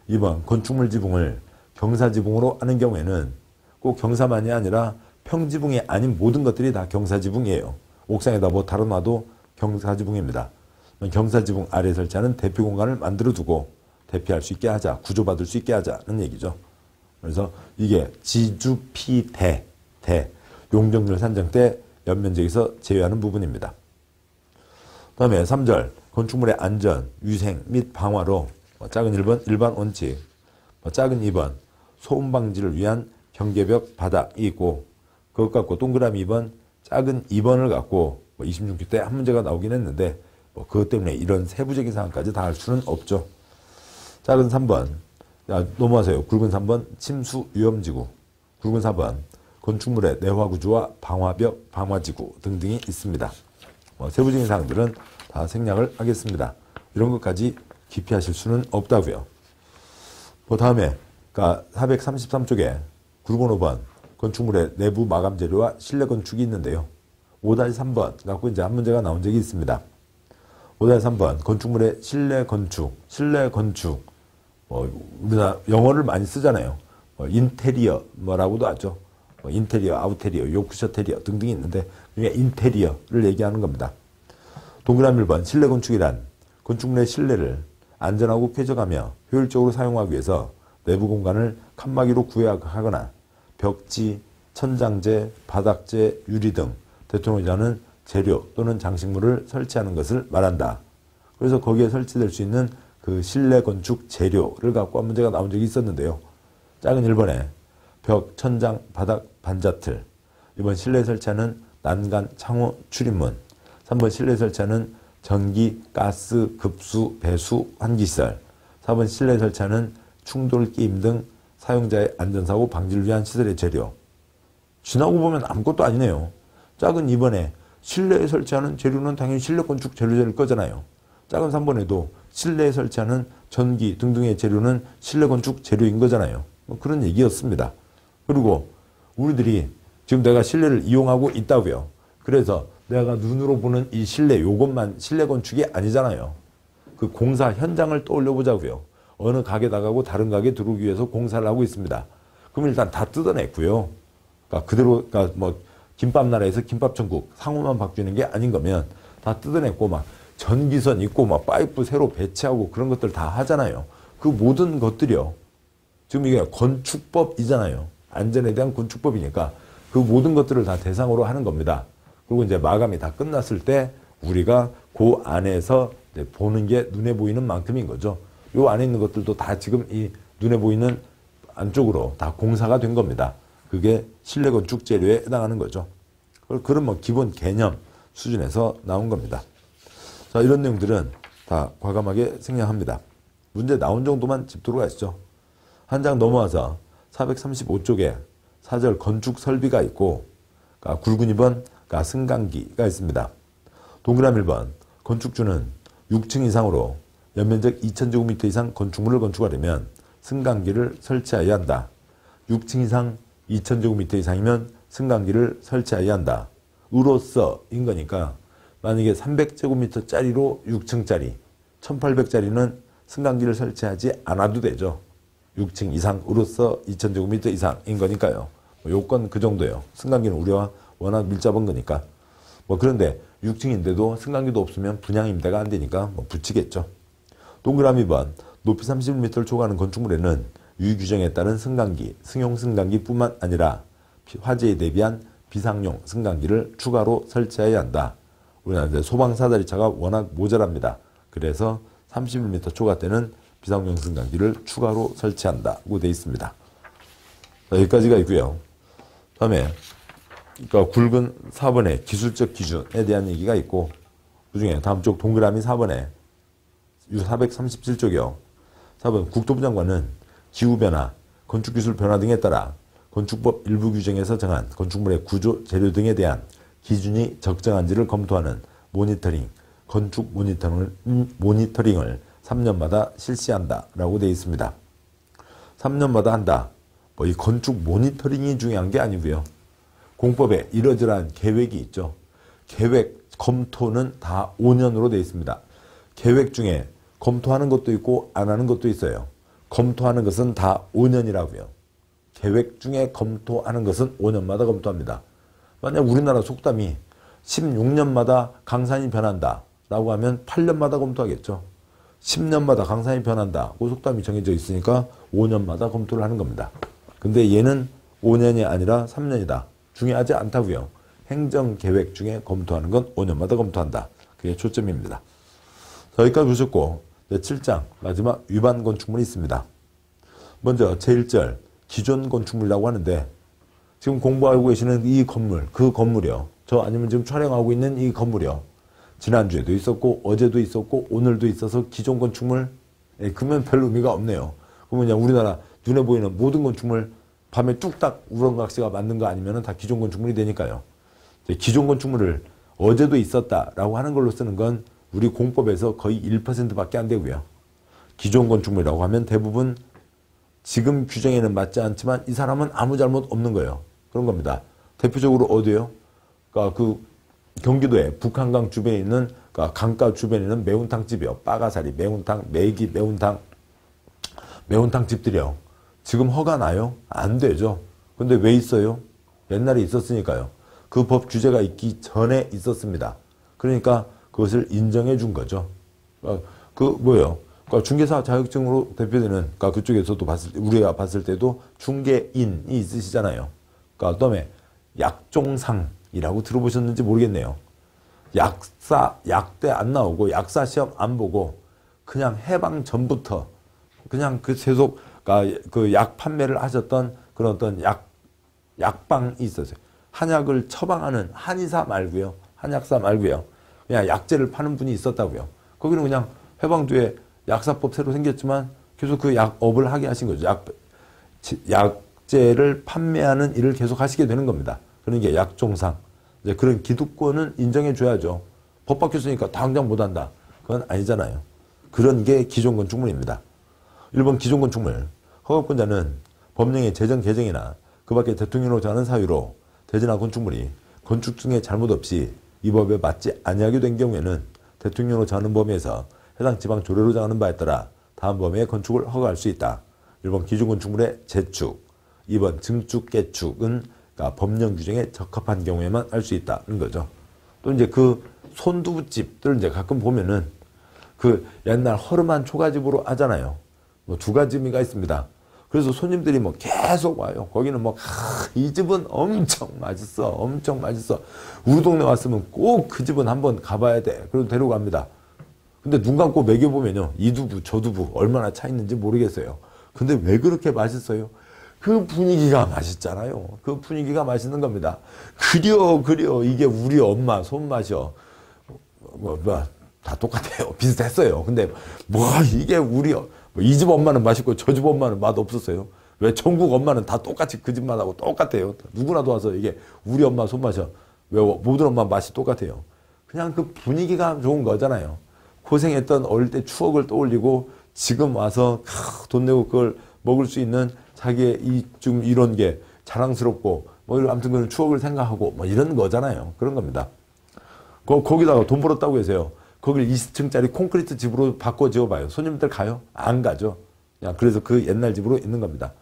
2번 건축물 지붕을 경사지붕으로 하는 경우에는 꼭 경사만이 아니라 평지붕이 아닌 모든 것들이 다 경사지붕이에요. 옥상에다 달아놔도 경사지붕입니다. 경사지붕 아래에 설치하는 대피 공간을 만들어두고 대피할 수 있게 하자, 구조받을 수 있게 하자는 얘기죠. 그래서 이게 지주피대, 용적률 산정 때 연면적에서 제외하는 부분입니다. 다음에 3절 건축물의 안전, 위생 및 방화로 작은 1번 일반 원칙, 작은 2번 소음 방지를 위한 경계벽 바닥이 있고, 그것 갖고 동그라미 2번 작은 2번을 갖고 26주 때 한 문제가 나오긴 했는데 그것 때문에 이런 세부적인 상황까지 다 할 수는 없죠. 작은 3번 넘어가세요. 굵은 3번 침수 위험지구, 굵은 4번 건축물의 내화구조와 방화벽, 방화지구 등등이 있습니다. 세부적인 사항들은 다 생략을 하겠습니다. 이런 것까지 깊이 하실 수는 없다고요. 다음에 433쪽에 굵은 5번 건축물의 내부 마감 재료와 실내 건축이 있는데요. 5-3번 갖고 이제 한 문제가 나온 적이 있습니다. 5-3번 건축물의 실내 건축 우리나라 영어를 많이 쓰잖아요. 인테리어 뭐라고도 하죠. 인테리어, 아우테리어, 요크셔테리어 등등이 있는데 그게 인테리어를 얘기하는 겁니다. 동그라미 1번 실내 건축이란 건축물의 실내를 안전하고 쾌적하며 효율적으로 사용하기 위해서 내부 공간을 칸막이로 구획하거나 벽지, 천장재, 바닥재, 유리 등 대통령이 하는 재료 또는 장식물을 설치하는 것을 말한다. 그래서 거기에 설치될 수 있는 그 실내 건축 재료를 갖고 한 문제가 나온 적이 있었는데요. 작은 1번에 벽, 천장, 바닥, 반자틀, 2번 실내에 설치하는 난간, 창호, 출입문, 3번 실내에 설치하는 전기, 가스, 급수, 배수, 환기시설, 4번 실내에 설치하는 충돌, 끼임 등 사용자의 안전사고 방지를 위한 시설의 재료. 지나고 보면 아무것도 아니네요. 작은 2번에 실내에 설치하는 재료는 당연히 실내 건축 재료일 거잖아요. 작은 3번에도 실내에 설치하는 전기 등등의 재료는 실내 건축 재료인 거잖아요. 그런 얘기였습니다. 그리고 우리들이 지금 내가 실내를 이용하고 있다고요. 그래서 내가 눈으로 보는 이 실내, 요것만 실내 건축이 아니잖아요. 그 공사 현장을 떠올려 보자고요. 어느 가게 나가고 다른 가게 들어오기 위해서 공사를 하고 있습니다. 그럼 일단 다 뜯어냈고요. 그러니까 그대로, 김밥 나라에서 김밥천국 상호만 바뀌는 게 아닌 거면 다 뜯어냈고 전기선 있고 파이프 새로 배치하고 그런 것들 다 하잖아요. 그 모든 것들이요. 지금 이게 건축법이잖아요. 안전에 대한 건축법이니까 그 모든 것들을 다 대상으로 하는 겁니다. 그리고 이제 마감이 다 끝났을 때 우리가 그 안에서 보는 게 눈에 보이는 만큼인 거죠. 요 안에 있는 것들도 다 지금 이 눈에 보이는 안쪽으로 다 공사가 된 겁니다. 그게 실내 건축 재료에 해당하는 거죠. 그런 뭐 기본 개념 수준에서 나온 겁니다. 자, 이런 내용들은 다 과감하게 생략합니다. 문제 나온 정도만 짚도록 하시죠. 한 장 넘어와서 435쪽에 4절 건축 설비가 있고, 굵은 2번 승강기가 있습니다. 동그라미 1번 건축주는 6층 이상으로 연면적 2000제곱미터 이상 건축물을 건축하려면 승강기를 설치해야 한다. 6층 이상 2000제곱미터 이상이면 승강기를 설치해야 한다. 으로써인 거니까 만약에 300제곱미터짜리로 6층짜리, 1800짜리는 승강기를 설치하지 않아도 되죠. 6층 이상으로서 2000제곱미터 이상인 거니까요. 요건 그 정도예요. 승강기는 우리와 워낙 밀접한 거니까. 그런데 6층인데도 승강기도 없으면 분양 임대가 안 되니까 붙이겠죠. 동그라미 2번 높이 31m를 초과하는 건축물에는 유규정에 따른 승강기, 승용 승강기뿐만 아니라 화재에 대비한 비상용 승강기를 추가로 설치해야 한다. 우리나라 소방 사다리차가 워낙 모자랍니다. 그래서 31m 초과 때는 비상용 승강기를 추가로 설치한다고 되어 있습니다. 자, 여기까지가 있고요. 다음에 굵은 4번의 기술적 기준에 대한 얘기가 있고, 그중에 다음 쪽 동그라미 4번에 437쪽이요. 4번 국토부 장관은 기후변화, 건축기술 변화 등에 따라 건축법 일부 규정에서 정한 건축물의 구조, 재료 등에 대한 기준이 적정한지를 검토하는 모니터링, 건축 모니터링을 3년마다 실시한다라고 되어 있습니다. 3년마다 한다. 이 건축 모니터링이 중요한 게 아니고요. 공법에 이러저러한 계획이 있죠. 계획, 검토는 다 5년으로 되어 있습니다. 계획 중에 검토하는 것도 있고 안 하는 것도 있어요. 검토하는 것은 다 5년이라고요. 계획 중에 검토하는 것은 5년마다 검토합니다. 만약 우리나라 속담이 16년마다 강산이 변한다 라고 하면 8년마다 검토하겠죠. 10년마다 강산이 변한다. 그 속담이 정해져 있으니까 5년마다 검토를 하는 겁니다. 근데 얘는 5년이 아니라 3년이다. 중요하지 않다고요. 행정계획 중에 검토하는 건 5년마다 검토한다. 그게 초점입니다. 여기까지 보셨고 7장 마지막 위반 건축물이 있습니다. 먼저 제1절 기존 건축물이라고 하는데 지금 공부하고 계시는 이 건물, 그 건물이요. 저 아니면 지금 촬영하고 있는 이 건물이요. 지난주에도 있었고 어제도 있었고 오늘도 있어서 기존 건축물, 그러면 별 의미가 없네요. 그러면 그냥 우리나라 눈에 보이는 모든 건축물 밤에 뚝딱 우렁각시가 맞는 거 아니면 다 기존 건축물이 되니까요. 기존 건축물을 어제도 있었다라고 하는 걸로 쓰는 건 우리 공법에서 거의 1%밖에 안 되고요. 기존 건축물이라고 하면 대부분 지금 규정에는 맞지 않지만 이 사람은 아무 잘못 없는 거예요. 그런 겁니다. 대표적으로 어디요? 그 경기도에 북한강 주변에 있는 강가 주변에 있는 매운탕집이요. 빠가사리, 매운탕, 매기, 매운탕 집들이요. 지금 허가 나요? 안 되죠. 근데 왜 있어요? 옛날에 있었으니까요. 그 법 규제가 있기 전에 있었습니다. 그러니까 그것을 인정해 준 거죠. 뭐예요? 중개사 자격증으로 대표되는, 그쪽에서도 우리가 봤을 때도 중개인이 있으시잖아요. 그다음에 약종상이라고 들어보셨는지 모르겠네요. 약대 안 나오고 약사 시험 안 보고 그냥 해방 전부터 그냥 그 계속 그 약 판매를 하셨던 그런 어떤 약방이 있었어요. 한약을 처방하는 한의사 말고요. 한약사 말고요. 그냥 약재를 파는 분이 있었다고요. 거기는 그냥 해방주에 약사법 새로 생겼지만 계속 그 약업을 하게 하신 거죠. 약재를 판매하는 일을 계속 하시게 되는 겁니다. 그러니까 약종상. 이제 그런 기득권은 인정해 줘야죠. 법 바뀌었으니까 당장 못 한다. 그건 아니잖아요. 그런 게 기존 건축물입니다. 1번 기존 건축물. 허가권자는 법령의 제정 개정이나 그 밖에 대통령으로 정하는 사유로 대전한 건축물이 건축 중에 잘못 없이 이 법에 맞지 아니하게 된 경우에는 대통령으로 정하는 범위에서 해당 지방 조례로 정하는 바에 따라 다음 범위의 건축을 허가할 수 있다. 1번 기존 건축물의 재축, 2번 증축, 개축은 법령 규정에 적합한 경우에만 할 수 있다는 거죠. 또 이제 그 손두부집들 이제 가끔 보면은 그 옛날 허름한 초가집으로 하잖아요. 뭐 두 가지 의미가 있습니다. 그래서 손님들이 뭐 계속 와요. 거기는 뭐, 이 집은 엄청 맛있어. 엄청 맛있어. 우리 동네 왔으면 꼭 그 집은 한번 가봐야 돼. 그래서 데려갑니다. 근데 눈 감고 먹여보면요. 이 두부, 저 두부 얼마나 차 있는지 모르겠어요. 근데 왜 그렇게 맛있어요? 그 분위기가 맛있잖아요. 그 분위기가 맛있는 겁니다. 그려. 이게 우리 엄마 손맛이요. 다 똑같아요. 비슷했어요. 근데 이게 이 집 엄마는 맛있고 저 집 엄마는 맛 없었어요. 왜 전국 엄마는 다 똑같이 그 집 맛하고 똑같아요. 누구나도 와서 이게 우리 엄마 손맛이요. 왜 모든 엄마 맛이 똑같아요. 그냥 그 분위기가 좋은 거잖아요. 고생했던 어릴 때 추억을 떠올리고 지금 와서 돈 내고 그걸 먹을 수 있는 자기의 좀 이런 게 자랑스럽고 아무튼 그런 추억을 생각하고 이런 거잖아요. 그런 겁니다. 거기다가 돈 벌었다고 해서요. 거길 20층짜리 콘크리트 집으로 바꿔 지어봐요. 손님들 가요? 안 가죠. 그냥 그래서 그 옛날 집으로 있는 겁니다.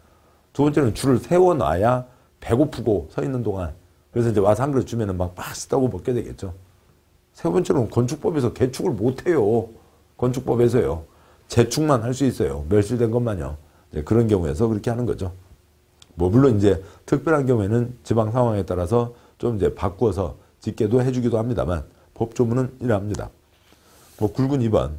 두 번째는 줄을 세워놔야 배고프고 서 있는 동안 그래서 이제 와서 한 그릇 주면은 맛있다고 먹게 되겠죠. 세 번째는 건축법에서 개축을 못해요. 건축법에서요. 재축만 할 수 있어요. 멸실된 것만요. 그런 경우에서 그렇게 하는 거죠. 물론 이제 특별한 경우에는 지방 상황에 따라서 좀 이제 바꾸어서 짓게도 해주기도 합니다만 법조문은 이러합니다. 굵은 2번,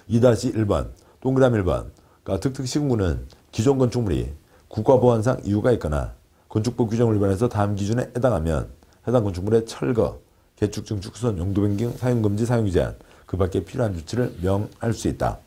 2-1번, 동그라미 1번. 그러니까 특특시군구는 기존 건축물이 국가보안상 이유가 있거나 건축법 규정을 위반해서 다음 기준에 해당하면 해당 건축물의 철거, 개축, 증축, 수선, 용도 변경, 사용금지, 사용 제한, 그 밖에 필요한 조치를 명할 수 있다.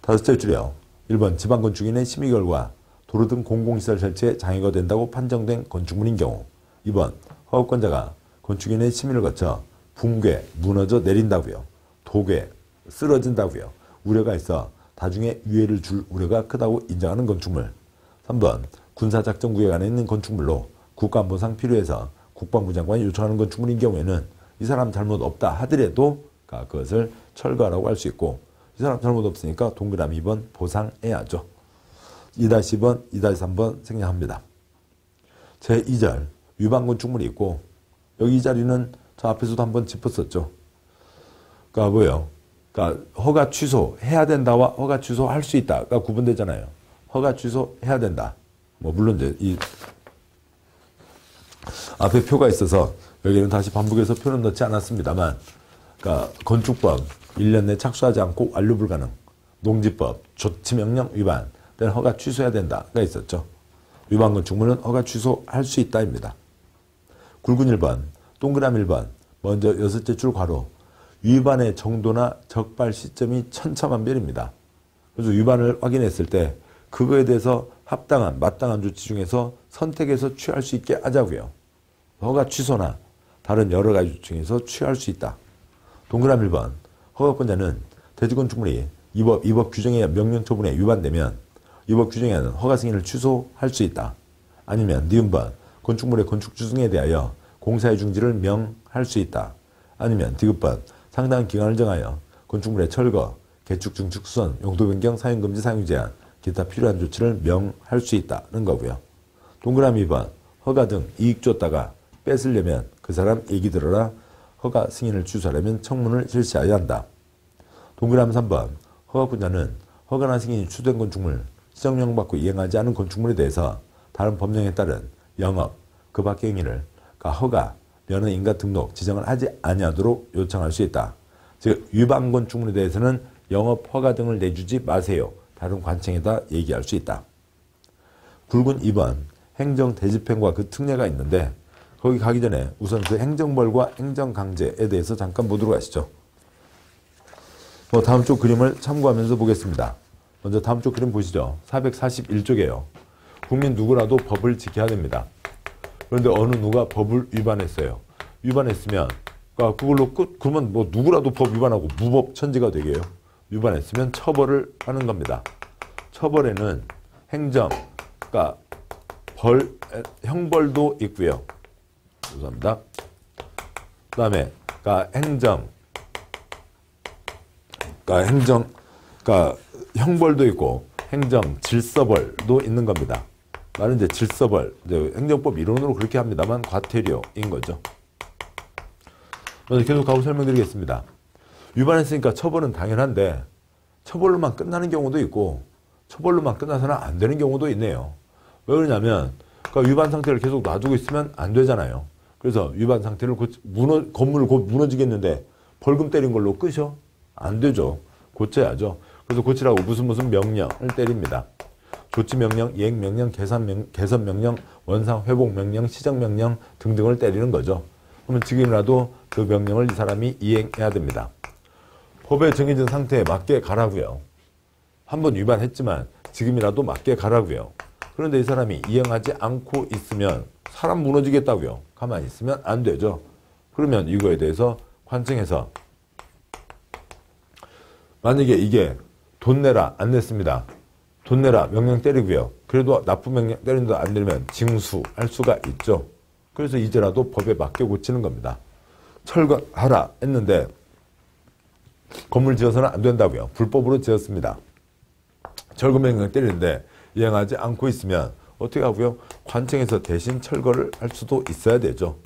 다섯째 줄이요. 1번 지방건축인의 심의 결과 도로 등 공공시설 설치에 장애가 된다고 판정된 건축물인 경우 2번 허업권자가 건축인의 심의를 거쳐 붕괴, 무너져 내린다고요. 도괴, 쓰러진다고요. 우려가 있어 나중에 유해를 줄 우려가 크다고 인정하는 건축물 3번 군사작전구역 안에 있는 건축물로 국가안보상 필요해서 국방부 장관이 요청하는 건축물인 경우에는 이 사람 잘못 없다 하더라도 그것을 철거하라고 할 수 있고 이 사람 잘못 없으니까 동그라미 2번 보상해야죠. 2-2번, 2-3번 생략합니다. 제2절 위반 건축물이 있고 여기 이 자리는 저 앞에서도 한번 짚었었죠. 그러니까 뭐예요? 그러니까 허가 취소해야 된다와 허가 취소할 수 있다가 구분되잖아요. 허가 취소해야 된다. 물론 이제 이 앞에 표가 있어서 여기는 다시 반복해서 표는 넣지 않았습니다만 그러니까 건축법 1년 내 착수하지 않고 완료 불가능, 농지법 조치명령 위반, 허가 취소해야 된다가 있었죠. 위반 건축물은 허가 취소할 수 있다입니다. 굵은 1번, 동그라미 1번, 먼저 6째 줄 괄호 위반의 정도나 적발 시점이 천차만별입니다. 그래서 위반을 확인했을 때 그거에 대해서 합당한, 마땅한 조치 중에서 선택해서 취할 수 있게 하자고요. 허가 취소나 다른 여러 가지 조치 중에서 취할 수 있다. 동그라미 1번, 허가권자는 대지건축물이 이 법 규정의 명령처분에 위반되면 이 법 규정에 하는 허가 승인을 취소할 수 있다. 아니면 니은번, 건축물의 건축 주승에 대하여 공사의 중지를 명할 수 있다. 아니면 디귿번, 상당한 기간을 정하여 건축물의 철거, 개축, 증축, 수선, 용도 변경, 사용금지, 사용 제한, 기타 필요한 조치를 명할 수 있다는 거고요. 동그라미 2번, 허가 등 이익 줬다가 뺏으려면 그 사람 얘기 들어라. 허가 승인을 취소하려면 청문을 실시해야 한다. 동그라미 3번, 허가권자는 허가나 승인이 취소된 건축물, 시정령 받고 이행하지 않은 건축물에 대해서 다른 법령에 따른 영업, 그 밖의 행위를 허가, 면허 인가 등록, 지정을 하지 아니하도록 요청할 수 있다. 즉 위반 건축물에 대해서는 영업 허가 등을 내주지 마세요. 다른 관청에다 얘기할 수 있다. 굵은 2번, 행정 대집행과 그 특례가 있는데 거기 가기 전에 우선 그 행정벌과 행정강제에 대해서 잠깐 보도록 하시죠. 다음 쪽 그림을 참고하면서 보겠습니다. 먼저 다음 쪽 그림 보시죠. 441쪽이에요. 국민 누구라도 법을 지켜야 됩니다. 그런데 어느 누가 법을 위반했어요. 위반했으면 그걸로 끝. 그러면 누구라도 법 위반하고 무법천지가 되게요. 위반했으면 처벌을 하는 겁니다. 처벌에는 행정, 그러니까 형벌도 있고요. 죄송합니다. 그 다음에 형벌도 있고 행정 질서벌도 있는 겁니다. 말은 이제 질서벌, 이제 행정법 이론으로 그렇게 합니다만 과태료인 거죠. 먼저 계속 가고 설명드리겠습니다. 위반했으니까 처벌은 당연한데 처벌로만 끝나는 경우도 있고 처벌로만 끝나서는 안 되는 경우도 있네요. 왜 그러냐면 그러니까 위반 상태를 계속 놔두고 있으면 안 되잖아요. 그래서 위반 상태를 건물 곧 무너지겠는데 벌금 때린 걸로 끝이요? 안 되죠. 고쳐야죠. 그래서 고치라고 무슨 명령을 때립니다. 조치명령, 이행명령, 개선명령, 원상회복명령, 시정명령 등등을 때리는 거죠. 그러면 지금이라도 그 명령을 이 사람이 이행해야 됩니다. 법에 정해진 상태에 맞게 가라고요. 한번 위반했지만 지금이라도 맞게 가라고요. 그런데 이 사람이 이행하지 않고 있으면 사람 무너지겠다고요. 가만히 있으면 안 되죠. 그러면 이거에 대해서 관청에서 만약에 이게 돈 내라 안 냈습니다. 돈 내라 명령 때리고요. 그래도 나쁜 명령 때린다 안 내리면 징수할 수가 있죠. 그래서 이제라도 법에 맞게 고치는 겁니다. 철거하라 했는데 건물 지어서는 안 된다고요. 불법으로 지었습니다. 철거 명령 때리는데 이행하지 않고 있으면 어떻게 하고요? 관청에서 대신 철거를 할 수도 있어야 되죠.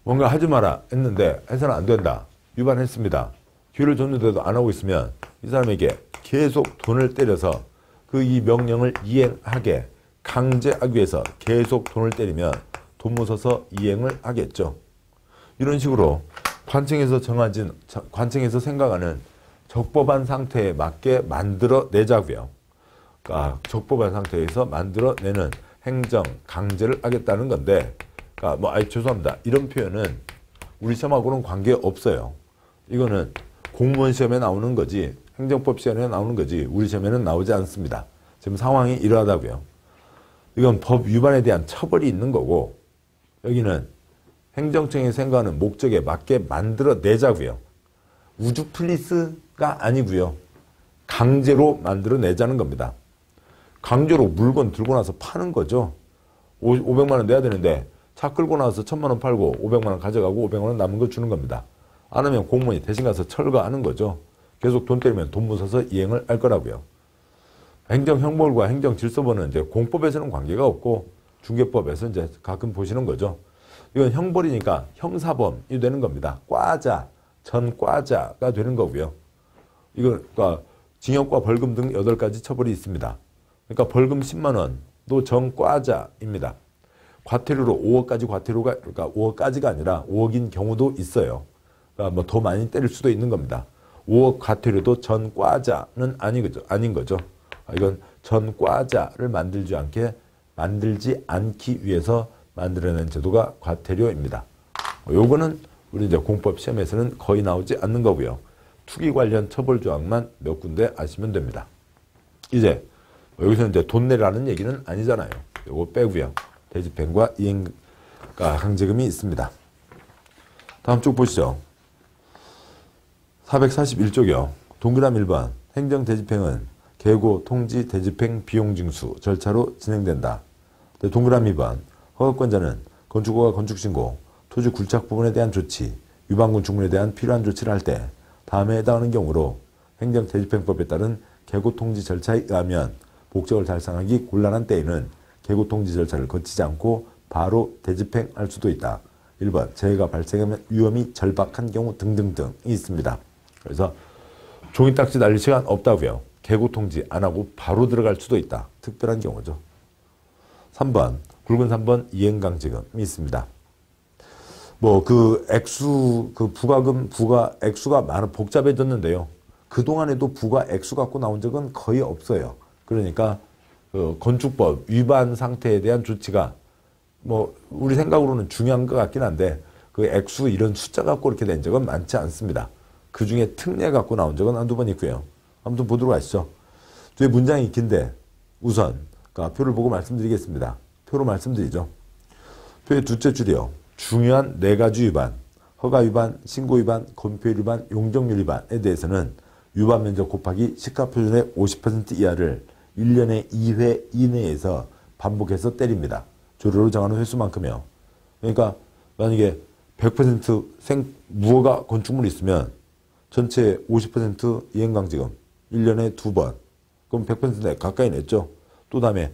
뭔가 하지 마라 했는데 해서는 안 된다. 위반했습니다. 기회를 줬는데도 안 하고 있으면 이 사람에게 계속 돈을 때려서 그 이 명령을 이행하게 강제하기 위해서 계속 돈을 때리면 돈 못 써서 이행을 하겠죠. 이런 식으로 관청에서 생각하는 적법한 상태에 맞게 만들어내자고요. 그러니까 적법한 상태에서 만들어내는 행정 강제를 하겠다는 건데, 그러니까 죄송합니다. 이런 표현은 우리 시험하고는 관계 없어요. 이거는 공무원 시험에 나오는 거지, 행정법 시험에 나오는 거지, 우리 시험에는 나오지 않습니다. 지금 상황이 이러하다고요. 이건 법 위반에 대한 처벌이 있는 거고, 여기는 행정청이 생각하는 목적에 맞게 만들어내자고요. 우주 플리스가 아니고요. 강제로 만들어내자는 겁니다. 강제로 물건 들고 나서 파는 거죠. 500만 원 내야 되는데 차 끌고 나와서 1000만 원 팔고 500만 원 가져가고 500만 원 남은 거 주는 겁니다. 안 하면 공무원이 대신 가서 철거하는 거죠. 계속 돈 때리면 돈 못 써서 이행을 할 거라고요. 행정형벌과 행정질서법은 이제 공법에서는 관계가 없고 중개법에서 이제 가끔 보시는 거죠. 이건 형벌이니까 형사범이 되는 겁니다. 과자, 전과자가 되는 거고요. 이건 그러니까 징역과 벌금 등 8가지 처벌이 있습니다. 그러니까 벌금 10만 원도 전과자입니다. 과태료로 5억까지 과태료가, 그러니까 5억까지가 아니라 5억인 경우도 있어요. 그러니까 뭐 더 많이 때릴 수도 있는 겁니다. 5억 과태료도 전과자는 아닌 거죠. 이건 전과자를 만들지 않기 위해서 만들어낸 제도가 과태료입니다. 요거는 우리 이제 공법 시험에서는 거의 나오지 않는 거고요. 투기 관련 처벌 조항만 몇 군데 아시면 됩니다. 이제 여기서 이제 돈 내라는 얘기는 아니잖아요. 요거 빼고요. 대집행과 이행가 강제금이 있습니다. 다음 쪽 보시죠. 441쪽이요. 동그라미 1번. 행정대집행은 계고, 통지, 대집행, 비용징수 절차로 진행된다. 동그라미 2번. 허가권자는 건축허가 건축신고, 토지 굴착 부분에 대한 조치, 위반 건축물에 대한 필요한 조치를 할 때 다음에 해당하는 경우로 행정대집행법에 따른 계고통지 절차에 의하면 목적을 달성하기 곤란한 때에는 계고통지 절차를 거치지 않고 바로 대집행할 수도 있다. 1번 재해가 발생하면 위험이 절박한 경우 등등등이 있습니다. 그래서 종이딱지 날릴 시간 없다고요. 계고통지 안 하고 바로 들어갈 수도 있다. 특별한 경우죠. 3번 굵은 3번 이행강제금이 있습니다. 부가금, 부가 액수가 복잡해졌는데요. 그동안에도 부가 액수 갖고 나온 적은 거의 없어요. 그러니까 건축법 위반 상태에 대한 조치가 우리 생각으로는 중요한 것 같긴 한데 그 액수 이런 숫자 갖고 이렇게 된 적은 많지 않습니다. 그 중에 특례 갖고 나온 적은 한두 번 있고요. 아무튼 보도록 하시죠. 뒤에 문장이 긴데 우선 그러니까 표를 보고 말씀드리겠습니다. 표로 말씀드리죠. 표의 두째 줄이요. 중요한 4가지 위반, 허가 위반, 신고 위반, 건폐율 위반, 용적률 위반에 대해서는 위반 면적 곱하기 시가표준의 50% 이하를 1년에 2회 이내에서 반복해서 때립니다. 조례로 정하는 횟수만큼이요. 그러니까 만약에 100% 무허가 건축물이 있으면 전체 50% 이행강제금 1년에 2번. 그럼 100%에 가까이 냈죠. 또 다음에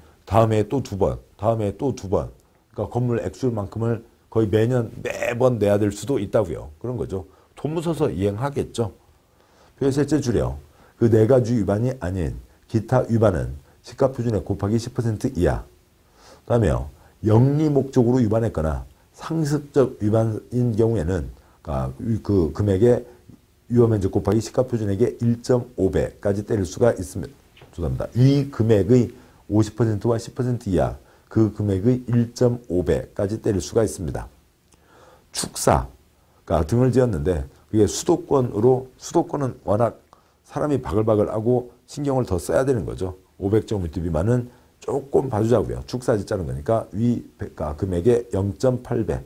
또 2번, 다음에 또 2번. 그러니까 건물 액수만큼을 거의 매번 내야 될 수도 있다고요. 그런 거죠. 돈 묻어서 이행하겠죠. 표의 셋째 줄이요. 그 4가지 위반이 아닌 기타 위반은 시가표준액 곱하기 10% 이하. 다음에요. 영리 목적으로 위반했거나 상습적 위반인 경우에는 그 금액의 위험면적 곱하기 시가표준액의 1.5배까지 때릴 수가 있습니다. 죄송합니다. 위 금액의 50%와 10% 이하 그 금액의 1.5배까지 때릴 수가 있습니다. 축사가 등을 지었는데 그게 수도권은 워낙 사람이 바글바글하고 신경을 더 써야 되는 거죠. 500제곱미터 미만은 조금 봐주자고요. 축사지 자른 거니까 위 금액의 0.8배.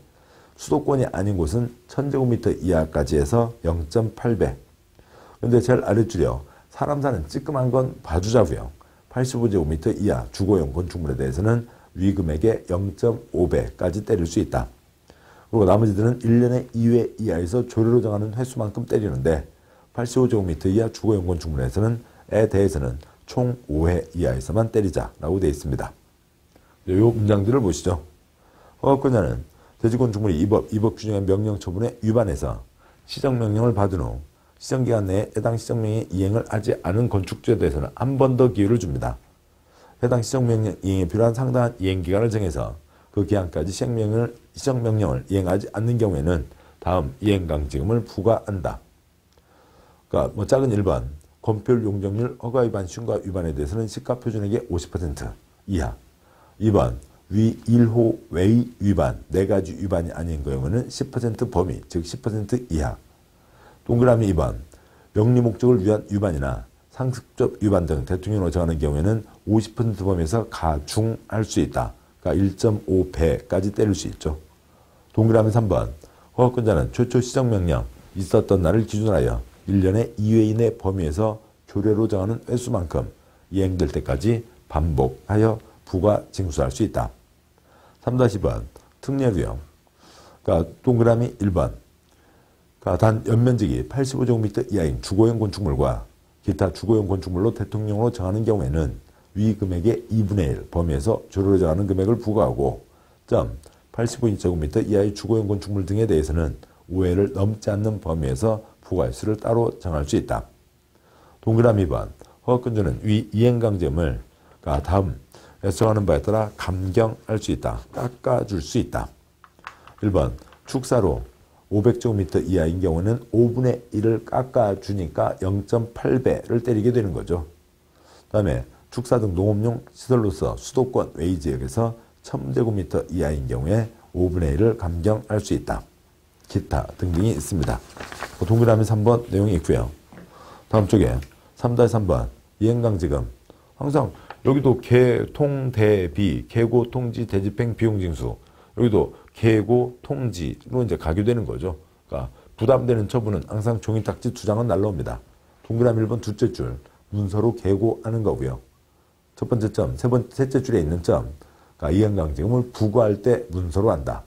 수도권이 아닌 곳은 1000제곱미터 이하까지 해서 0.8배. 근데 제일 아랫줄이요. 사람 사는 찌끔한 건 봐주자고요. 85제곱미터 이하 주거용 건축물에 대해서는 위 금액의 0.5배까지 때릴 수 있다. 그리고 나머지들은 1년에 2회 이하에서 조례로 정하는 횟수만큼 때리는데 85제곱미터 이하 주거용 건축물에 대해서는 총 5회 이하에서만 때리자라고 되어 있습니다. 이 문장들을 보시죠. 허가권자는 대지건축물이 이법 규정의 명령 처분에 위반해서 시정명령을 받은 후 시정기간 내에 해당 시정명령의 이행을 하지 않은 건축주에 대해서는 한 번 더 기회를 줍니다. 해당 시정명령 이행에 필요한 상당한 이행기간을 정해서 그 기한까지 시정명령을 이행하지 않는 경우에는 다음 이행강제금을 부과한다. 그러니까 작은 1번 건폐율 용적률 허가 위반 시행과 위반에 대해서는 시가표준액의 50% 이하. 2번 위 1호 외의 위반 4가지 위반이 아닌 경우에는 10% 범위 즉 10% 이하. 동그라미 2번 영리 목적을 위한 위반이나 상습적 위반 등 대통령으로 정하는 경우에는 50% 범위에서 가중할 수 있다. 그러니까 1.5배까지 때릴 수 있죠. 동그라미 3번 허가권자는 최초 시정명령 있었던 날을 기준하여 1년에 2회 이내 범위에서 조례로 정하는 횟수만큼 이행될 때까지 반복하여 부과 징수할 수 있다. 3-2번 특례구역. 그러니까 동그라미 1번 단 연면적이 85제곱미터 이하인 주거용 건축물과 기타 주거용 건축물로 대통령으로 정하는 경우에는 위 금액의 2분의 1 범위에서 조례로 정하는 금액을 부과하고 85제곱미터 이하의 주거용 건축물 등에 대해서는 5회를 넘지 않는 범위에서 부과횟수를 따로 정할 수 있다. 동그라미 2번 허가권자는 위 이행강제금을 다음에서 정하는 바에 따라 감경할 수 있다. 깎아줄 수 있다. 1번 축사로 500제곱미터 이하인 경우는 5분의 1을 깎아주니까 0.8배를 때리게 되는 거죠. 그 다음에 축사 등 농업용 시설로서 수도권 외의 지역에서 1000제곱미터 이하인 경우에 5분의 1을 감경할 수 있다. 기타 등등이 있습니다. 동그라미 3번 내용이 있고요. 다음 쪽에 3-3번 이행강제금. 항상 여기도 개통대비, 계고통지, 대집행, 비용징수. 여기도 계고통지로 이제 가게 되는 거죠. 그러니까 부담되는 처분은 항상 종이딱지 2장은 날라옵니다. 동그라미 1번 둘째 줄 문서로 계고하는 거고요. 첫 번째 점, 셋째 줄에 있는 점, 그러니까 이행강제금을 부과할 때 문서로 한다.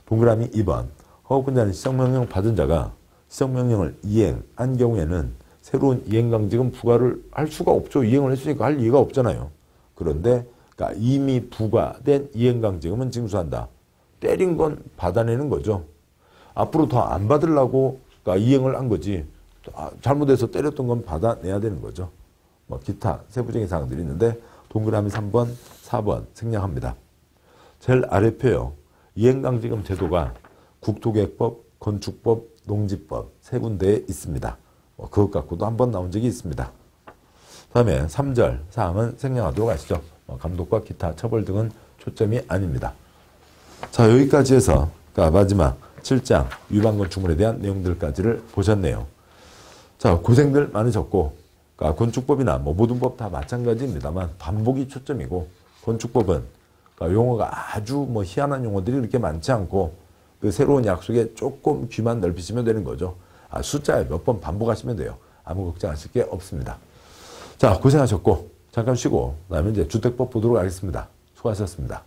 동그라미 2번 허가권자는 시정명령 받은 자가 시정명령을 이행한 경우에는 새로운 이행강제금 부과를 할 수가 없죠. 이행을 했으니까 할 이유가 없잖아요. 그런데 그러니까 이미 부과된 이행강제금은 징수한다. 때린 건 받아내는 거죠. 앞으로 더 안 받으려고 그러니까 이행을 한 거지. 잘못해서 때렸던 건 받아내야 되는 거죠. 기타 세부적인 사항들이 있는데 동그라미 3번, 4번 생략합니다. 제일 아래 표요. 이행강제금 제도가 국토계획법, 건축법, 농지법 세 군데에 있습니다. 그것 갖고도 한번 나온 적이 있습니다. 다음에 3절 사항은 생략하도록 하시죠. 감독과 기타 처벌 등은 초점이 아닙니다. 자, 여기까지 해서 마지막 7장 위반 건축물에 대한 내용들까지를 보셨네요. 자, 고생들 많으셨고 건축법이나 모든 법 다 마찬가지입니다만 반복이 초점이고 건축법은 용어가 아주 희한한 용어들이 그렇게 많지 않고 그 새로운 약속에 조금 귀만 넓히시면 되는 거죠. 숫자에 몇 번 반복하시면 돼요. 아무 걱정하실 게 없습니다. 자, 고생하셨고 잠깐 쉬고 그다음에 이제 주택법 보도록 하겠습니다. 수고하셨습니다.